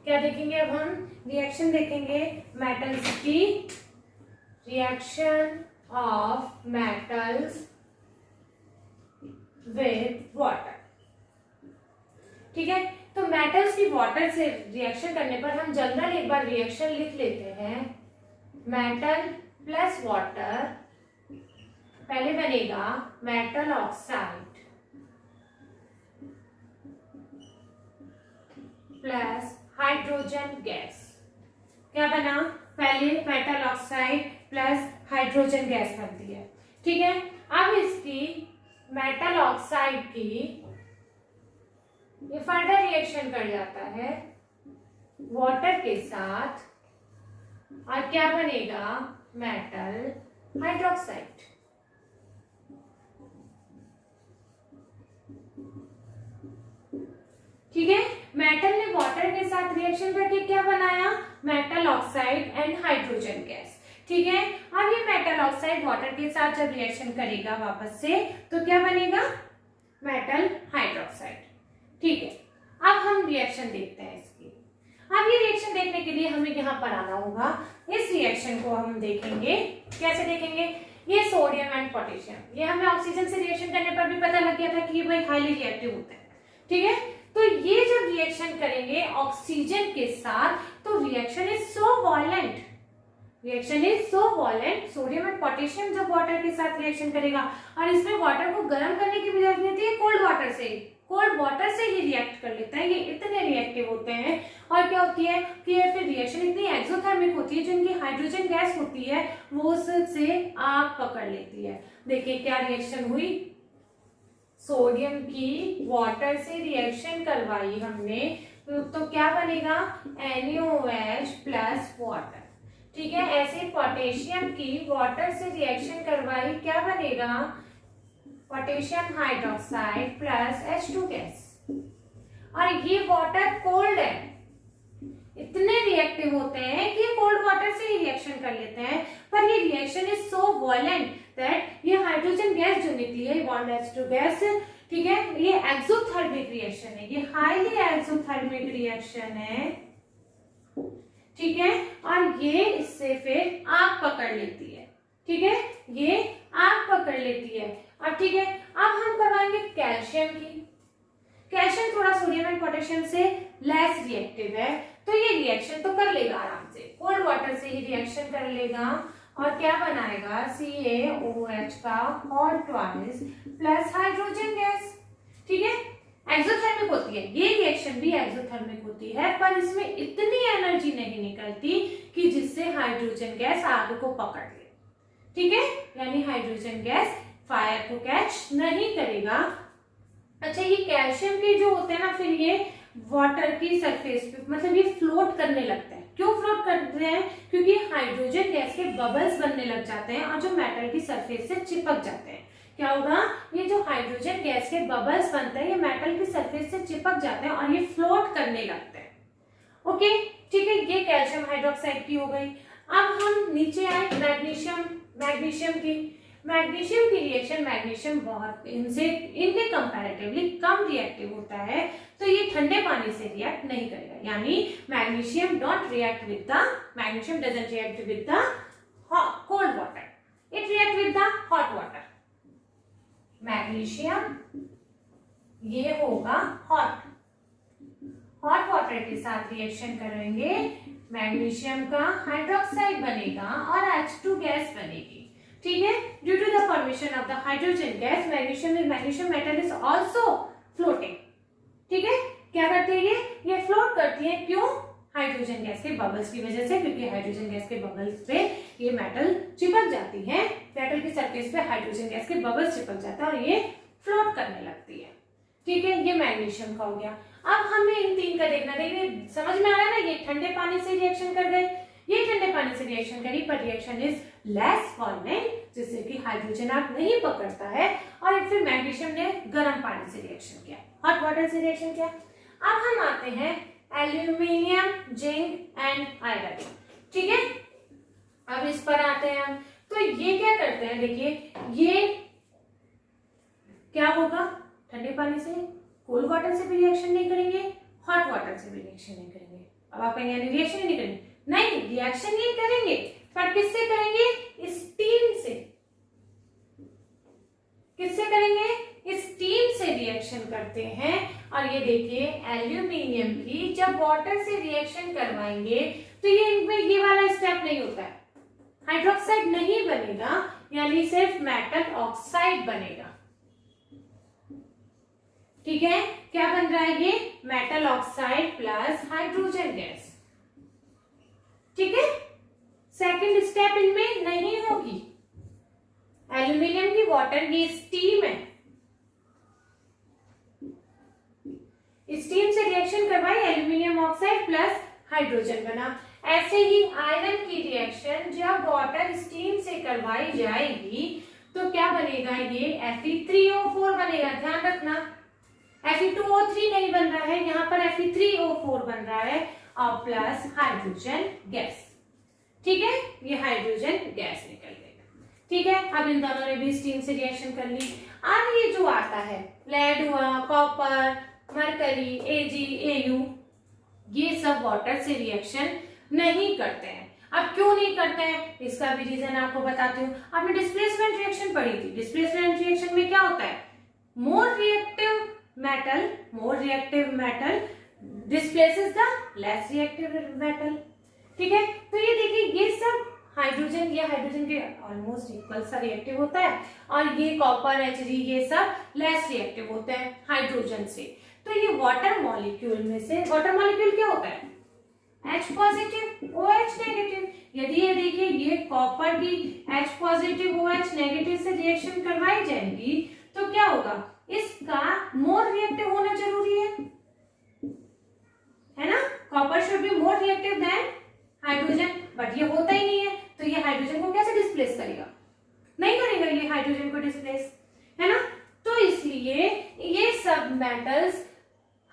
क्या देखेंगे, अब हम रिएक्शन देखेंगे मेटल्स की, reaction of metals with water, ठीक है। तो मेटल्स की वाटर से रिएक्शन करने पर हम जनरल एक बार रिएक्शन लिख लेते हैं। मेटल प्लस वाटर, पहले बनेगा metal oxide plus hydrogen gas. क्या बना, पहले metal oxide plus hydrogen gas बनती है, ठीक है। अब इसकी मेटल ऑक्साइड की ये फर्दर रिएक्शन कर जाता है वाटर के साथ, और क्या बनेगा, मेटल हाइड्रोक्साइड, ठीक है। मेटल ने वाटर के साथ रिएक्शन करके क्या बनाया, metal oxide and hydrogen gas, ठीक है। अब ये मेटल ऑक्साइड वाटर के साथ जब रिएक्शन करेगा वापस से, तो क्या बनेगा, मेटल हाइड्रोक्साइड, ठीक है। अब हम रिएक्शन देखते हैं इसकी। अब ये रिएक्शन देखने के लिए हमें यहाँ पर आना होगा। इस रिएक्शन को हम देखेंगे, कैसे देखेंगे, ये सोडियम एंड पोटेशियम, ये हमें ऑक्सीजन से रिएक्शन करने पर भी पता लग गया था कि ये भाई हाईली रिएक्टिव होता है, ठीक है। तो ये जब रिएक्शन करेंगे ऑक्सीजन के साथ, तो reaction is so violent, reaction is so violent. Sodium and potassium जब वाटर के साथ रिएक्शन करेगा, और इसमें वाटर को गर्म करने की जरूरत नहीं होती है, कोल्ड वाटर से, कोल्ड वाटर से ही रिएक्ट कर लेता है, ये इतने रिएक्टिव होते हैं। और क्या होती है कि ये फिर रिएक्शन इतनी एक्सोथर्मिक होती है, जो इनकी हाइड्रोजन गैस होती है वो उससे आग पकड़ लेती है। देखिए क्या रिएक्शन हुई, सोडियम की वाटर से रिएक्शन करवाई हमने, तो क्या बनेगा, NaOH प्लस वाटर, ठीक है। ऐसे पोटेशियम की वाटर से रिएक्शन करवाई, क्या बनेगा, potassium hydroxide plus H2 gas. और ये वाटर कोल्ड है, इतने रिएक्टिव होते हैं कि कोल्ड वाटर से ही रिएक्शन कर लेते हैं, पर ये reaction is so violent that ये हाइड्रोजन गैस जो निकली है, बॉन्ड H2 गैस, ठीक है, ये एक्सोथर्मिक रिएक्शन है, ये हाईली एक्सोथर्मिक रिएक्शन है, ठीक है। और ये इससे फिर आग पकड़ लेती है, ठीक है, ये आग पकड़ लेती है। अब ठीक है, अब हम करवाएंगे कैल्शियम की। कैल्शियम थोड़ा सोडियम एंड पोटेशियम से लेस रिएक्टिव है, तो ये रिएक्शन तो कर लेगा आराम से, कोल्ड वाटर से ही रिएक्शन कर लेगा, और क्या बनाएगा, CaOH का और ट्वाइस प्लस हाइड्रोजन गैस, ठीक है। एक्सोथर्मिक होती है, ये रिएक्शन भी एक्सोथर्मिक होती है, पर इसमें इतनी एनर्जी नहीं निकलती कि जिससे हाइड्रोजन गैस आग को पकड़ ले, ठीक है, यानी हाइड्रोजन गैस फायर को कैच नहीं करेगा। अच्छा, ये कैल्शियम के जो होते हैं ना, फिर ये वाटर की सरफेस पे मतलब ये फ्लोट करने लगता है। क्यों फ्लोट करते हैं? क्योंकि हाइड्रोजन गैस के बबल्स बनने लग जाते हैं और जो मेटल की सरफेस से चिपक जाते हैं। क्या होगा? ये जो हाइड्रोजन गैस के बबल्स बनते हैं ये मेटल की सरफेस से चिपक जाते हैं और ये फ्लोट करने लगते हैं। ओके, ठीक है, ये कैल्शियम हाइड्रोक्साइड की हो गई। अब हम नीचे आए मैग्नीशियम की रिएक्शन। मैग्नीशियम बहुत इनके कंपैरेटिवली कम रिएक्टिव होता है, तो ये ठंडे पानी से रिएक्ट नहीं करेगा। यानी magnesium doesn't react with the cold water, it react with the hot water. Magnesium ये होगा हॉट वाटर के साथ रिएक्शन करेंगे, मैग्नीशियम का हाइड्रोक्साइड बनेगा और H2 गैस बनेगी। ठीक है, due to the formation of the hydrogen gas magnesium metal is also floating. ठीक है, क्या करती है ये फ्लोट करती है। क्यों? हाइड्रोजन गैस के बबल्स की वजह से, क्योंकि हाइड्रोजन गैस के बबल्स पे ये मेटल चिपक जाती है, मेटल की सरफेस पे हाइड्रोजन गैस के बबल्स चिपक जाता है और ये फ्लोट करने लगती है। ठीक है, ये मैग्नीशियम का हो गया। अब हमें इन तीन का देखना। देखिए समझ में आ रहा है ना, ये ठंडे पानी से रिएक्शन कर गए, ये ठंडे पानी से रिएक्शन करी, पर रिएक्शन इज लेस वायलेंट, जिससे कि हाइड्रोजन आग नहीं पकड़ता है, और फिर मैग्नीशियम ने गर्म पानी से रिएक्शन किया, हॉट वाटर से रिएक्शन किया। अब हम आते हैं एल्यूमिनियम, जिंक एंड आयरन। ठीक है, अब इस पर आते हैं हम। तो ये क्या करते हैं? देखिए ये क्या होगा, ठंडे पानी से कोल्ड वाटर से भी रिएक्शन नहीं करेंगे, हॉट वाटर से भी रिएक्शन नहीं करेंगे। अब आप कहेंगे रिएक्शन ही नहीं करेंगे, नहीं, रिएक्शन नहीं करेंगे, पर किससे करेंगे? स्टीम से। किससे करेंगे? स्टीम से रिएक्शन करते हैं। और ये देखिए एल्यूमिनियम की जब वाटर से रिएक्शन करवाएंगे तो ये इनमें ये वाला स्टेप नहीं होता है, हाइड्रोक्साइड नहीं बनेगा, यानी सिर्फ मेटल ऑक्साइड बनेगा। ठीक है, क्या बन रहा है? ये metal oxide plus hydrogen gas. ठीक है, सेकंड स्टेप इनमें नहीं होगी। एल्यूमिनियम की वाटर ये स्टीम है, स्टीम से रिएक्शन करवाई, एल्यूमिनियम ऑक्साइड प्लस हाइड्रोजन बना। ऐसे ही आयरन की रिएक्शन जब वाटर स्टीम से करवाई जाएगी तो क्या बनेगा? ये Fe3O4 बनेगा। ध्यान रखना, Fe2O3 नहीं बन रहा है, यहाँ पर Fe3O4 बन रहा है और प्लस हाइड्रोजन गैस। ठीक है, ये हाइड्रोजन गैस निकल गई। ठीक है, अब इन दोनों ने भी स्टीम से रिएक्शन कर ली। अब ये जो आता है लेड हुआ, कॉपर, मरकरी, Ag, Au, ये सब वाटर से रिएक्शन नहीं करते हैं। अब क्यों नहीं करते हैं इसका भी रीजन आपको बताती हूँ। आपने डिस्प्लेसमेंट रिएक्शन पढ़ी थी। डिस्प्लेसमेंट रिएक्शन में क्या होता है? More reactive metal displaces the less reactive metal. ठीक है, तो ये देखिए ये सब हाइड्रोजन के ऑलमोस्ट इक्वल सा रिएक्टिव होता है और ये कॉपर, Hg ये सब लेस रिएक्टिव होते हैं हाइड्रोजन से। तो ये वाटर मॉलिक्यूल में से, वाटर मॉलिक्यूल क्या होता है? H positive, OH negative. यदि ये देखिए ये कॉपर की H पॉजिटिव OH नेगेटिव से रिएक्शन करवाई जाएगी तो क्या होगा? इसका मोर रिएक्टिव होना जरूरी है ना? Copper should be more reactive than hydrogen, but ये होता ही नहीं है, तो ये हाइड्रोजन को कैसे डिस्प्लेस करेगा? नहीं करेगा ये हाइड्रोजन को डिस्प्लेस, है ना? तो इसलिए ये सब मेटल्स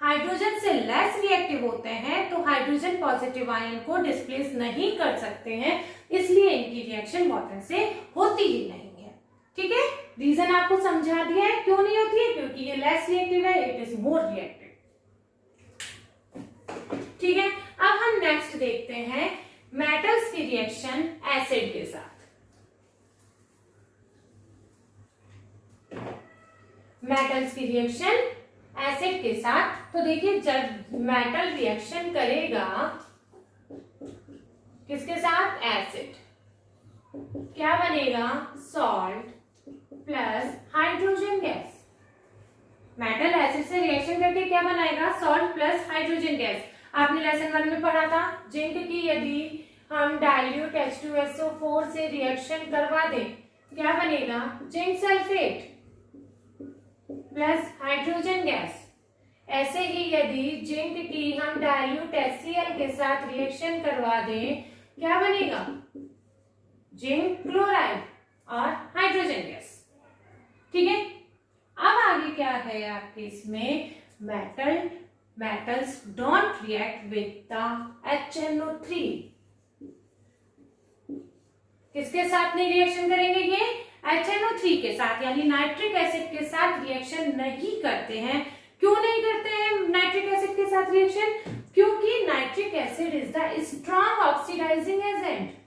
हाइड्रोजन से लेस रिएक्टिव होते हैं, तो हाइड्रोजन पॉजिटिव आयन को डिस्प्लेस नहीं कर सकते हैं, इसलिए इनकी रिएक्शन वाटर से होती ही नहीं है। ठीक है, रीजन आपको समझा दिया है क्यों नहीं होती है, क्योंकि ये लेस रिएक्टिव है, इट इज मोर रिएक्टिव। ठीक है, अब हम नेक्स्ट देखते हैं मेटल्स की रिएक्शन एसिड के साथ। मेटल्स की रिएक्शन एसिड के साथ, तो देखिए जब मेटल रिएक्शन करेगा किसके साथ? एसिड, क्या बनेगा? Salt plus hydrogen gas. Metal acid से रिएक्शन करके क्या बनाएगा? Salt plus hydrogen gas. आपने लेसन 1 में पढ़ा था जिंक की यदि हम डाइल्यूट H2SO4 से रिएक्शन करवा दें, क्या बनेगा, zinc sulphate plus hydrogen gas. ऐसे ही यदि जिंक की हम डाइल्यूट HCl के साथ रिएक्शन करवा दें, क्या बनेगा, जिंक क्लोराइड और हाइड्रोजन गैस। ठीक है, अब आगे क्या है आपके इसमें, metals don't react with the HNO3। किसके साथ नहीं रिएक्शन करेंगे, ये HNO3 के साथ, यानी नाइट्रिक एसिड के साथ रिएक्शन नहीं करते हैं। क्यों नहीं करते हैं नाइट्रिक एसिड के साथ रिएक्शन, क्योंकि nitric acid is the strong oxidising agent.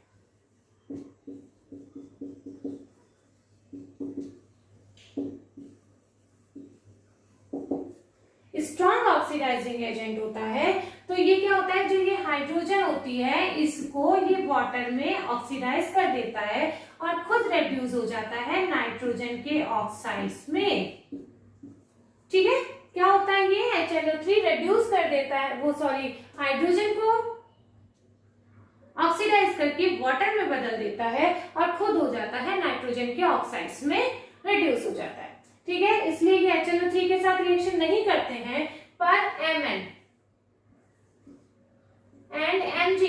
Strong oxidising agent होता है, तो ये क्या होता है, जो ये हाइड्रोजन होती है इसको ये वाटर में ऑक्सीडाइज कर देता है और खुद रेड्यूस हो जाता है नाइट्रोजन के ऑक्साइड्स में। ठीक है, क्या होता है, ये HNO3 रेड्यूस कर देता है, वो सॉरी हाइड्रोजन को ऑक्सीडाइज करके वाटर में बदल देता है और खुद हो जाता है नाइट्रोजन के ऑक्साइड्स में रेड्यूस हो जाता है। ठीक है, इसलिए ये HNO3 के साथ रिएक्शन नहीं करते हैं, पर Mn एंड Mg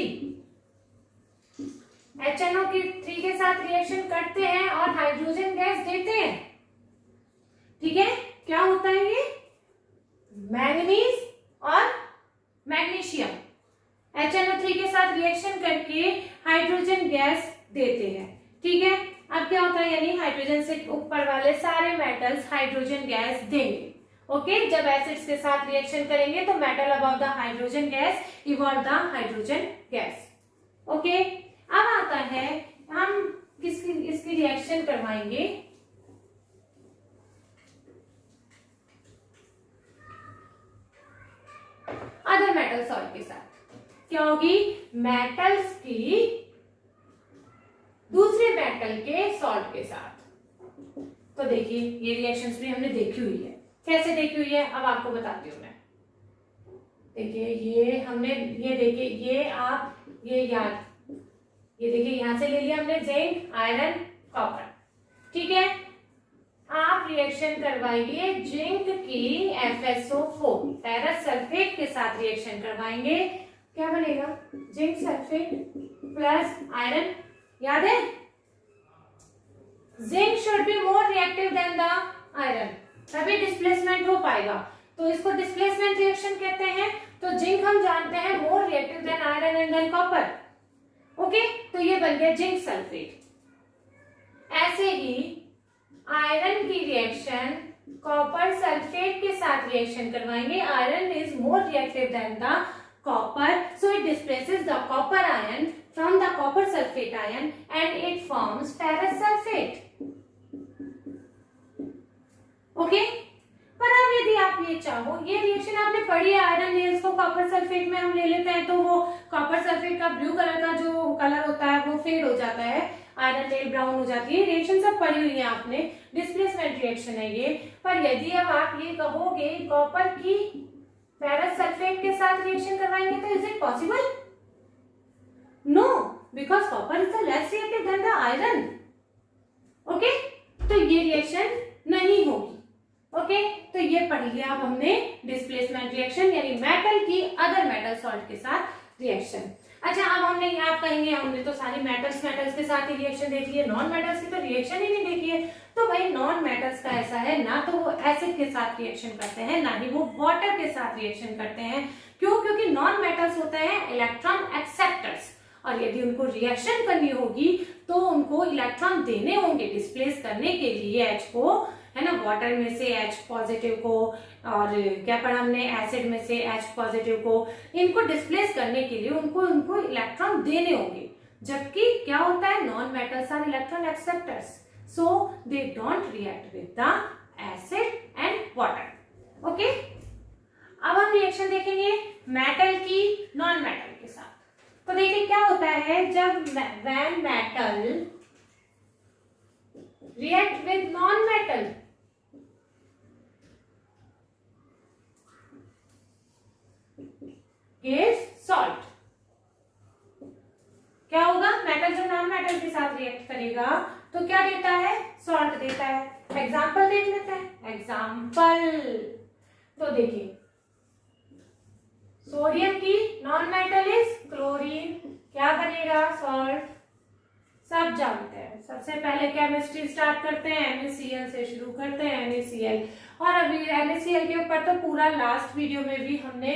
HNO3 के साथ रिएक्शन करते हैं और हाइड्रोजन गैस देते हैं। ठीक है, क्या होता है ये, मैंगनीज और मैग्नीशियम HNO3 के साथ रिएक्शन करके हाइड्रोजन गैस देते हैं। ठीक है, अब क्या होता है, यानी हाइड्रोजन से ऊपर वाले सारे मेटल्स हाइड्रोजन गैस देंगे। ओके, जब एसिड्स के साथ रिएक्शन करेंगे तो metal above the hydrogen gas evolve the hydrogen gas. Okay, अब आता है हम इसकी रिएक्शन करवाएंगे अदर मेटल सॉल्ट के साथ। क्या होगी, मेटल्स की दूसरे मेटल के सॉल्ट के साथ। तो देखिए ये रिएक्शंस भी हमने देखी हुई है, कैसे देखी हुई है अब आपको बताती हूँ मैं। देखिए ये हमने, ये देखिए ये आप ये याद, ये देखिए यहां से ले लिया हमने जिंक, आयरन, कॉपर। ठीक है, आप रिएक्शन करवाइए जिंक की FeSO4 फेरस सल्फेट के साथ रिएक्शन करवाएंगे, क्या बनेगा, जिंक सल्फेट प्लस आयरन। याद है, zinc should be more reactive than the iron, तभी डिस्प्लेसमेंट हो पाएगा, तो इसको डिस्प्लेसमेंट रिएक्शन कहते हैं। तो जिंक हम जानते हैं more reactive than iron and than copper. Okay, तो ये बन गया जिंक सल्फेट। ऐसे ही आयरन की रिएक्शन कॉपर सल्फेट के साथ रिएक्शन करवाएंगे, iron is more reactive than the copper, so it displaces the copper ion from the copper sulfate ion and it forms ferrous sulfate. Okay? पर अब यदि आप ये चाहो, ये रिएक्शन आपने पढ़ी है, आयरन नेल्स को कॉपर सल्फेट में हम ले लेते हैं तो वो कॉपर सल्फेट का ब्लू कलर का जो कलर होता है वो फेड हो जाता है, आयरन नेल ब्राउन हो जाती है। रिएक्शन सब पढ़ी हुई है आपने, डिस्प्लेसमेंट रिएक्शन है ये। पर यदि अब आप ये कहोगे कॉपर की फेरस सल्फेट के साथ रिएक्शन करवाएंगे तो is it possible? No, because copper is the less reactive than the iron. Okay? तो ये रिएक्शन नहीं होगी। ओके, तो ये पढ़ लिया अब हमने डिस्प्लेसमेंट रिएक्शन, यानी मेटल की अदर मेटल सॉल्ट के साथ रिएक्शन। अच्छा, अब हमने, आप कहेंगे हमने तो सारी मेटल्स के साथ ही रिएक्शन देख ली है, नॉन मेटल्स की तो रिएक्शन ही नहीं देखी है। तो भाई नॉन मेटल्स का ऐसा है, ना तो वो एसिड के साथ रिएक्शन करते हैं, ना ही वो वाटर के साथ रिएक्शन करते हैं। क्यों? क्योंकि नॉन मेटल्स होते हैं इलेक्ट्रॉन एक्सेप्टर्स, और यदि उनको रिएक्शन करनी होगी तो उनको इलेक्ट्रॉन देने होंगे डिस्प्लेस करने के लिए H को, है ना, वाटर में से H पॉजिटिव को, और क्या पढ़ा हमने, एसिड में से H पॉजिटिव को, इनको डिस्प्लेस करने के लिए उनको इलेक्ट्रॉन देने होंगे। जबकि क्या होता है, non metals are electron acceptors, so they don't react with the acid and water. Okay, अब हम रिएक्शन देखेंगे मेटल की नॉन मेटल के साथ। तो देखिए क्या होता है, जब when metal react with non-metal, gives salt, क्या होगा, मेटल जो नॉन मेटल के साथ रिएक्ट करेगा तो क्या देता है, सॉल्ट देता है। एग्जाम्पल देख लेते हैं। एग्जाम्पल तो देखिए, सोडियम की नॉन मेटल इज क्लोरीन, क्या बनेगा, सॉल्ट। सब जानते हैं। सबसे पहले केमिस्ट्री स्टार्ट करते हैं, NaCl से शुरू करते हैं, NaCl। और अभी NaCl के ऊपर तो पूरा लास्ट वीडियो में भी हमने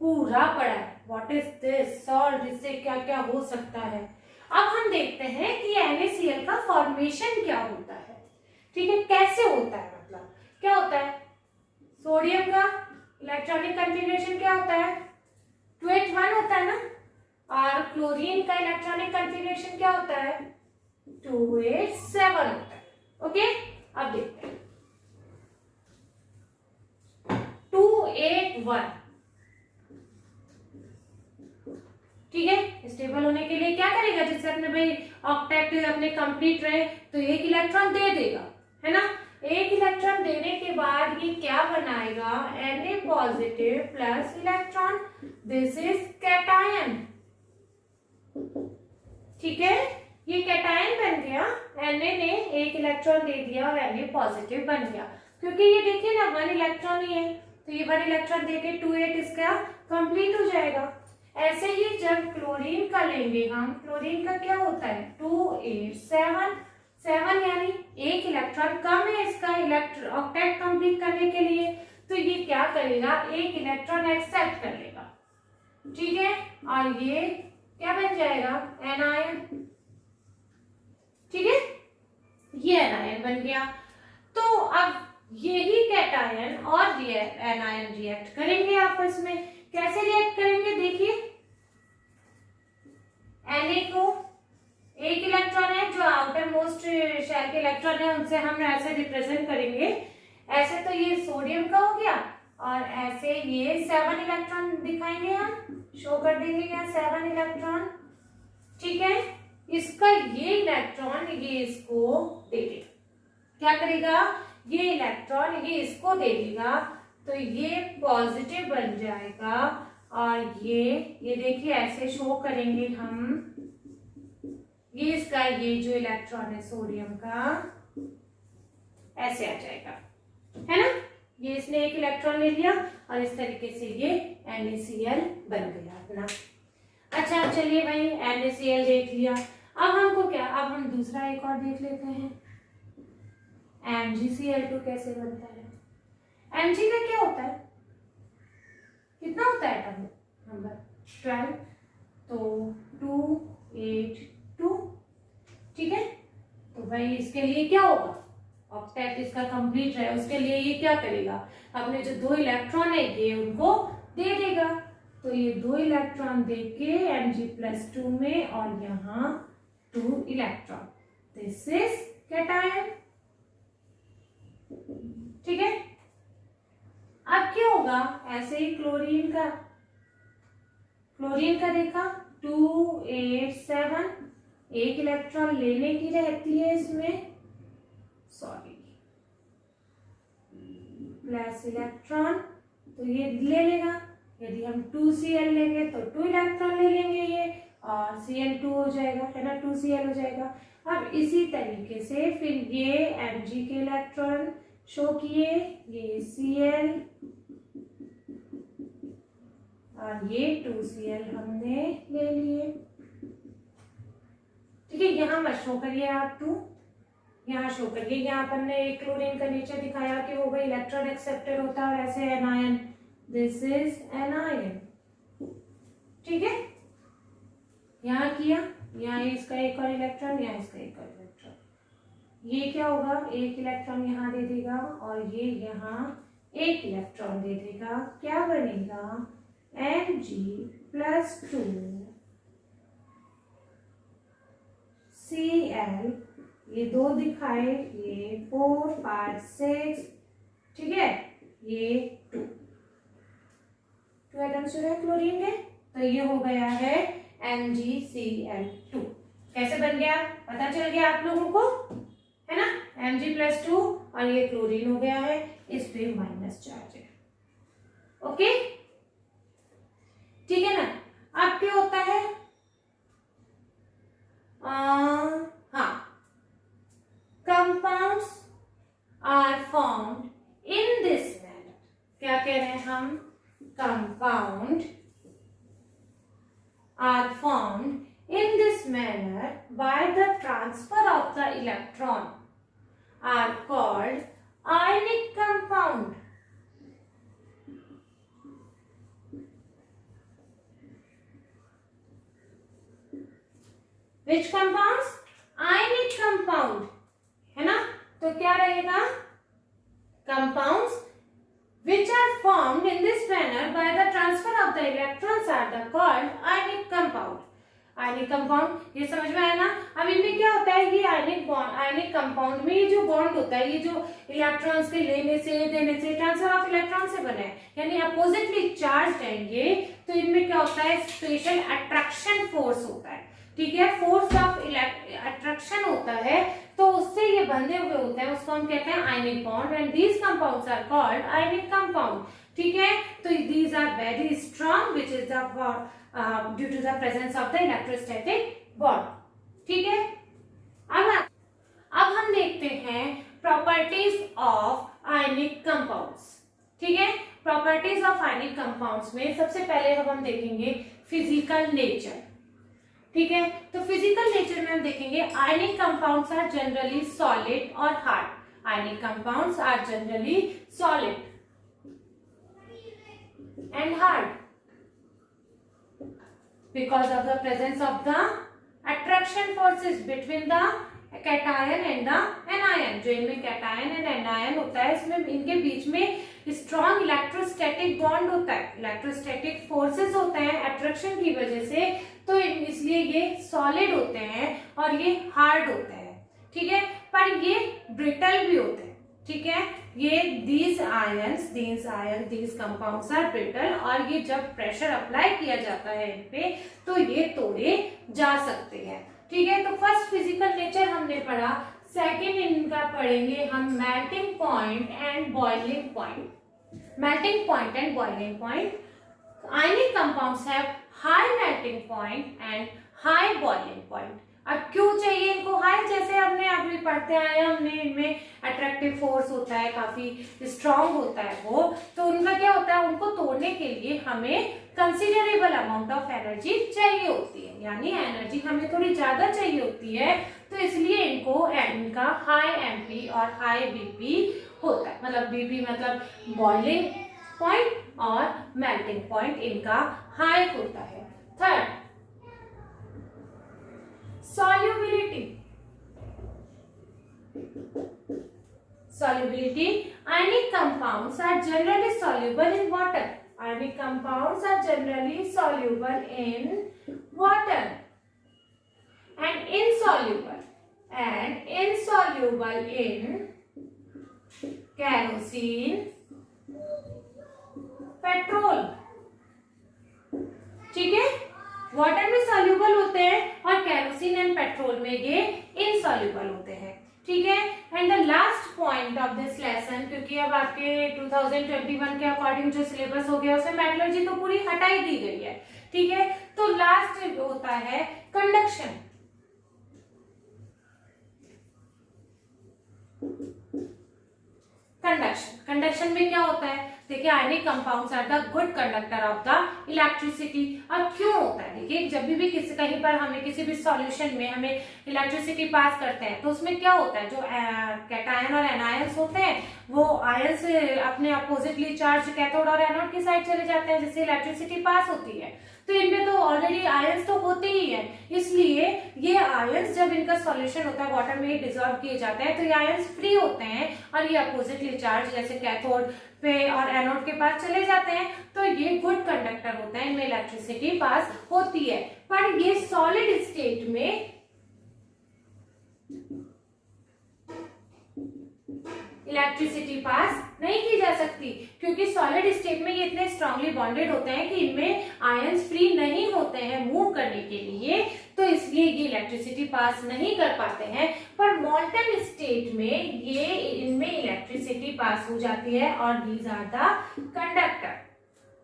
पूरा पढ़ा है, व्हाट इज दिस सॉल्ट, इससे क्या क्या हो सकता है। अब हम देखते हैं कि NaCl का फॉर्मेशन क्या होता है, ठीक है, कैसे होता है, मतलब क्या होता है। सोडियम का इलेक्ट्रॉनिक कॉन्फ़िगरेशन क्या होता है, 281 होता है ना, और क्लोरीन का इलेक्ट्रॉनिक कॉन्फ़िगरेशन क्या होता है, 287 होता है। ओके, अब देखते हैं 281, ठीक है। स्टेबल होने के लिए क्या करेगा, जिससे अपने भाई ऑक्टेट अपने कंप्लीट रहे तो एक इलेक्ट्रॉन दे देगा, है ना। एक इलेक्ट्रॉन देने के बाद ये क्या बनाएगा, Na positive plus electron, this is cation, ठीक है। ये कैटायन बन गया, Na ने एक इलेक्ट्रॉन दे दिया और Na पॉजिटिव बन गया, क्योंकि ये देखिए ना 1 इलेक्ट्रॉन ही है, तो ये 1 इलेक्ट्रॉन देके 28 इसका कंप्लीट हो जाएगा। ऐसे ही जब क्लोरीन का लेंगे हम, क्लोरीन का क्या होता है, 287, 7 यानी एक इलेक्ट्रॉन कम है इसका ऑक्टेट कंप्लीट करने के लिए, तो ये क्या करेगा, एक इलेक्ट्रॉन एक्सेप्ट कर लेगा, ठीक है, और ये क्या बन जाएगा, एनायन, ठीक है, ये एनायन बन गया। तो अब यही कैटायन और ये एनायन रिएक्ट करेंगे आपस में। कैसे रिएक्ट करेंगे, देखिए Na को एक इलेक्ट्रॉन है जो आउटर मोस्ट शेल के इलेक्ट्रॉन है, उनसे हम ऐसे रिप्रेजेंट करेंगे, ऐसे तो ये सोडियम का हो गया, और ऐसे ये 7 इलेक्ट्रॉन दिखाएंगे, हम शो कर देंगे यहाँ 7 इलेक्ट्रॉन, ठीक है। इसका ये इलेक्ट्रॉन ये इसको दे देगा, क्या करेगा, ये इलेक्ट्रॉन ये इसको दे देगा, तो ये पॉजिटिव बन जाएगा, और ये देखिए ऐसे शो करेंगे हम, ये इसका ये जो इलेक्ट्रॉन है सोडियम का ऐसे आ जाएगा, है ना। ये इसने एक इलेक्ट्रॉन ले लिया और इस तरीके से ये NaCl बन गया अपना। अच्छा चलिए भाई, NaCl देख लिया, अब हमको क्या, अब हम दूसरा एक और देख लेते हैं, MgCl2 कैसे बनता है। Mg का क्या होता है, कितना होता है एटम नंबर, 12, तो 282, ठीक है। तो भाई इसके लिए क्या होगा, ऑक्टेट इसका कंप्लीट रहे उसके लिए ये क्या करेगा, अपने जो 2 इलेक्ट्रॉन है ये उनको दे देगा, तो ये 2 इलेक्ट्रॉन देके Mg+2 में, और यहाँ 2 इलेक्ट्रॉन, दिस इज कैटायन, ठीक है। अब क्या होगा, ऐसे ही क्लोरीन का देखा 287, एक इलेक्ट्रॉन लेने की रहती है इसमें, सॉरी प्लस इलेक्ट्रॉन, तो ये ले लेगा, यदि हम 2Cl लेंगे तो 2 इलेक्ट्रॉन ले लेंगे ये, और Cl2 हो जाएगा, है ना, 2Cl हो जाएगा। अब इसी तरीके से फिर ये Mg के इलेक्ट्रॉन शो किए, ये Cl और ये 2Cl हमने ले लिए, ठीक है। यहाँ मत शो करिए आप 2, यहाँ शो करिए, यहाँ पर ने एक क्लोरीन का नेचर दिखाया कि वो भाई इलेक्ट्रॉन एक्सेप्टर होता है, और ऐसे एनायन, दिस इज एनायन, ठीक है। यहाँ किया, यहाँ इसका एक और इलेक्ट्रॉन, यहाँ इसका एक और इलेक्ट्रॉन, ये क्या होगा, एक इलेक्ट्रॉन यहाँ दे देगा, और ये यहाँ एक इलेक्ट्रॉन दे देगा, क्या बनेगा, Mg+2 Cl, ये 2 दिखाए, ये 4 5 6, ठीक है, ये 2 एटम्स जो है क्लोरीन के, तो ये हो गया है MgCl2। कैसे बन गया, पता चल गया आप लोगों को, है ना, Mg+2, और ये क्लोरीन हो गया है, इस पे माइनस चार्ज है, ओके, ठीक है ना। अब क्या होता है, compound are formed in this manner by the transfer of the electron are called ionic compound. Which compounds? Ionic compound, है ना? तो क्या रहेगा? Compounds which are formed in this manner by the transfer of the electrons are the called ionic compound. Ionic compound ये समझ में आया ना? अब इनमें क्या होता है, ये आयनिक कंपाउंड में ये जो बॉन्ड होता है, ये जो इलेक्ट्रॉन्स के लेने से देने से ट्रांसफर ऑफ इलेक्ट्रॉन से बना है, यानी अपोजिटली चार्ज हैं ये, तो इनमें क्या होता है, स्पेशल अट्रैक्शन फोर्स होता है, ठीक है, फोर्स ऑफ अट्रैक्शन होता है, तो उससे ये बंधे हुए होते हैं, उसको हम कहते हैं ionic bond, and these compounds are called ionic compound, ठीक है। तो these are very strong which is the due to the presence of the electrostatic bond, ठीक है। अब हम देखते हैं प्रॉपर्टीज ऑफ आयनिक कंपाउंड्स, ठीक है। प्रॉपर्टीज ऑफ आयनिक कंपाउंड्स में सबसे पहले हम देखेंगे फिजिकल नेचर, ठीक है। तो फिजिकल नेचर में हम देखेंगे ionic compounds are generally solid और hard. Ionic compounds are generally solid and hard because of the presence of the attraction forces between the cation and the anion। जो इनमें cation and anion होता है, इसमें इनके बीच में स्ट्रॉन्ग इलेक्ट्रोस्टैटिक बॉन्ड होता है, इलेक्ट्रोस्टैटिक फोर्सेस होते हैं अट्रैक्शन की वजह से, तो इसलिए ये सॉलिड होते हैं और ये हार्ड होते हैं, ठीक है। पर ये ब्रिटल भी होते हैं, ठीक है। ये these compounds are brittle, और ये जब प्रेशर अप्लाई किया जाता है इन पे तो ये तोड़े जा सकते हैं, ठीक है। तो फर्स्ट फिजिकल नेचर हमने पढ़ा, सेकंड इनका पढ़ेंगे हम melting point and boiling point. Melting point and boiling point, ionic compounds have high melting point and high boiling point. अब क्यों चाहिए इनको हाई? जैसे हमने अभी पढ़ते आए, हमने इनमें अट्रैक्टिव फोर्स होता है, काफी स्ट्रांग होता है वो, तो उनका क्या होता है, उनको तोड़ने के लिए हमें कंसिडरेबल अमाउंट ऑफ एनर्जी चाहिए होती है, यानी एनर्जी हमें थोड़ी ज्यादा चाहिए होती है, तो इसलिए इनका हाई एमपी और हाई बीपी होता है, मतलब बीपी मतलब बॉइलिंग पॉइंट और मेल्टिंग पॉइंट इनका हाई होता है। Third, solubility। Ionic compounds are generally soluble in water। Ionic compounds are generally soluble in water and insoluble in kerosene, petrol, ठीक है। वाटर में सॉल्यूबल होते हैं और केरोसिन एंड पेट्रोल में ये इनसॉल्यूबल होते हैं, ठीक है। And the last point of this lesson, क्योंकि अब आपके 2021 के अकॉर्डिंग जो सिलेबस हो गया उसमें मेटलर्जी तो पूरी हटाई दी गई है, ठीक है। तो लास्ट होता है कंडक्शन। कंडक्शन में क्या होता है, देखिए ionic compounds are the good conductor of the electricity. अब क्यों होता है, देखिए जब भी किसी कहीं पर हमें किसी भी सॉल्यूशन में हमें इलेक्ट्रिसिटी पास करते हैं तो उसमें क्या होता है, जो कैटायन और एनायंस होते हैं वो आयंस अपने अपोजिटली चार्ज कैथोड और एनोड की साइड चले जाते हैं, जिससे इलेक्ट्रिसिटी पास होती है। तो इनमें तो ऑलरेडी आयंस तो होते ही हैं, इसलिए ये आयंस जब इनका सॉल्यूशन होता है वाटर में डिसॉल्व किए जाते हैं तो ये आयंस फ्री होते हैं और ये अपोजिटली चार्ज जैसे कैथोड पे और एनोड के पास चले जाते हैं, तो ये गुड कंडक्टर होते हैं, इनमें इलेक्ट्रिसिटी पास होती है। पर ये सॉलिड स्टेट में इलेक्ट्रिसिटी पास नहीं की जा सकती, क्योंकि सॉलिड स्टेट में ये इतने स्ट्रांगली बॉन्डेड होते हैं कि इनमें आयंस फ्री नहीं होते हैं मूव करने के लिए, तो इसलिए ये इलेक्ट्रिसिटी पास नहीं कर पाते हैं। पर मॉल्टन स्टेट में ये इनमें इलेक्ट्रिसिटी पास हो जाती है और these are the conductor,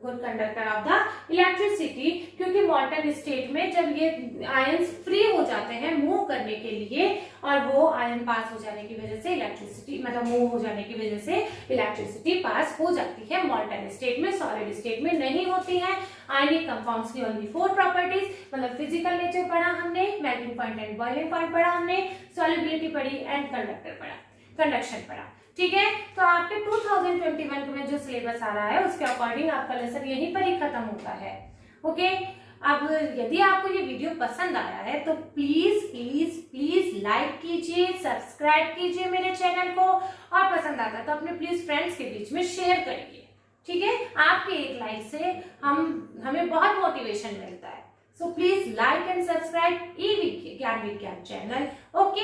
good conductor of the electricity, क्योंकि मॉल्टन स्टेट में जब ये आयंस फ्री हो जाते हैं मूव करने के लिए और वो आयन पास हो जाने की वजह से इलेक्ट्रिसिटी मतलब मूव हो जाने की वजह से इलेक्ट्रिसिटी पास हो जाती है मॉल्टन स्टेट में, सॉलिड स्टेट में नहीं होती है। आयनिक कंपाउंड्स की ओनली 4 प्रॉपर्टीज, मतलब फिजिकल नेचर पढ़ा हमने, melting point and boiling point पढ़ा हमने, सॉल्युबिलिटी पढ़ी एंड कंडक्शन पढ़ा। ठीक है, तो आपके 2021 में जो सिलेबस आ रहा है उसके अकॉर्डिंग आपका लेसन यहीं पर ही खत्म होता है। ओके, अब यदि आपको ये वीडियो पसंद आया है तो प्लीज प्लीज प्लीज लाइक कीजिए, सब्सक्राइब कीजिए मेरे चैनल को, और पसंद आता है तो अपने प्लीज फ्रेंड्स के बीच में शेयर करिए। ठीक है, आपके एक लाइक से हमें बहुत मोटिवेशन मिलता है। So please like and subscribe ज्ञान विज्ञान चैनल। ओके।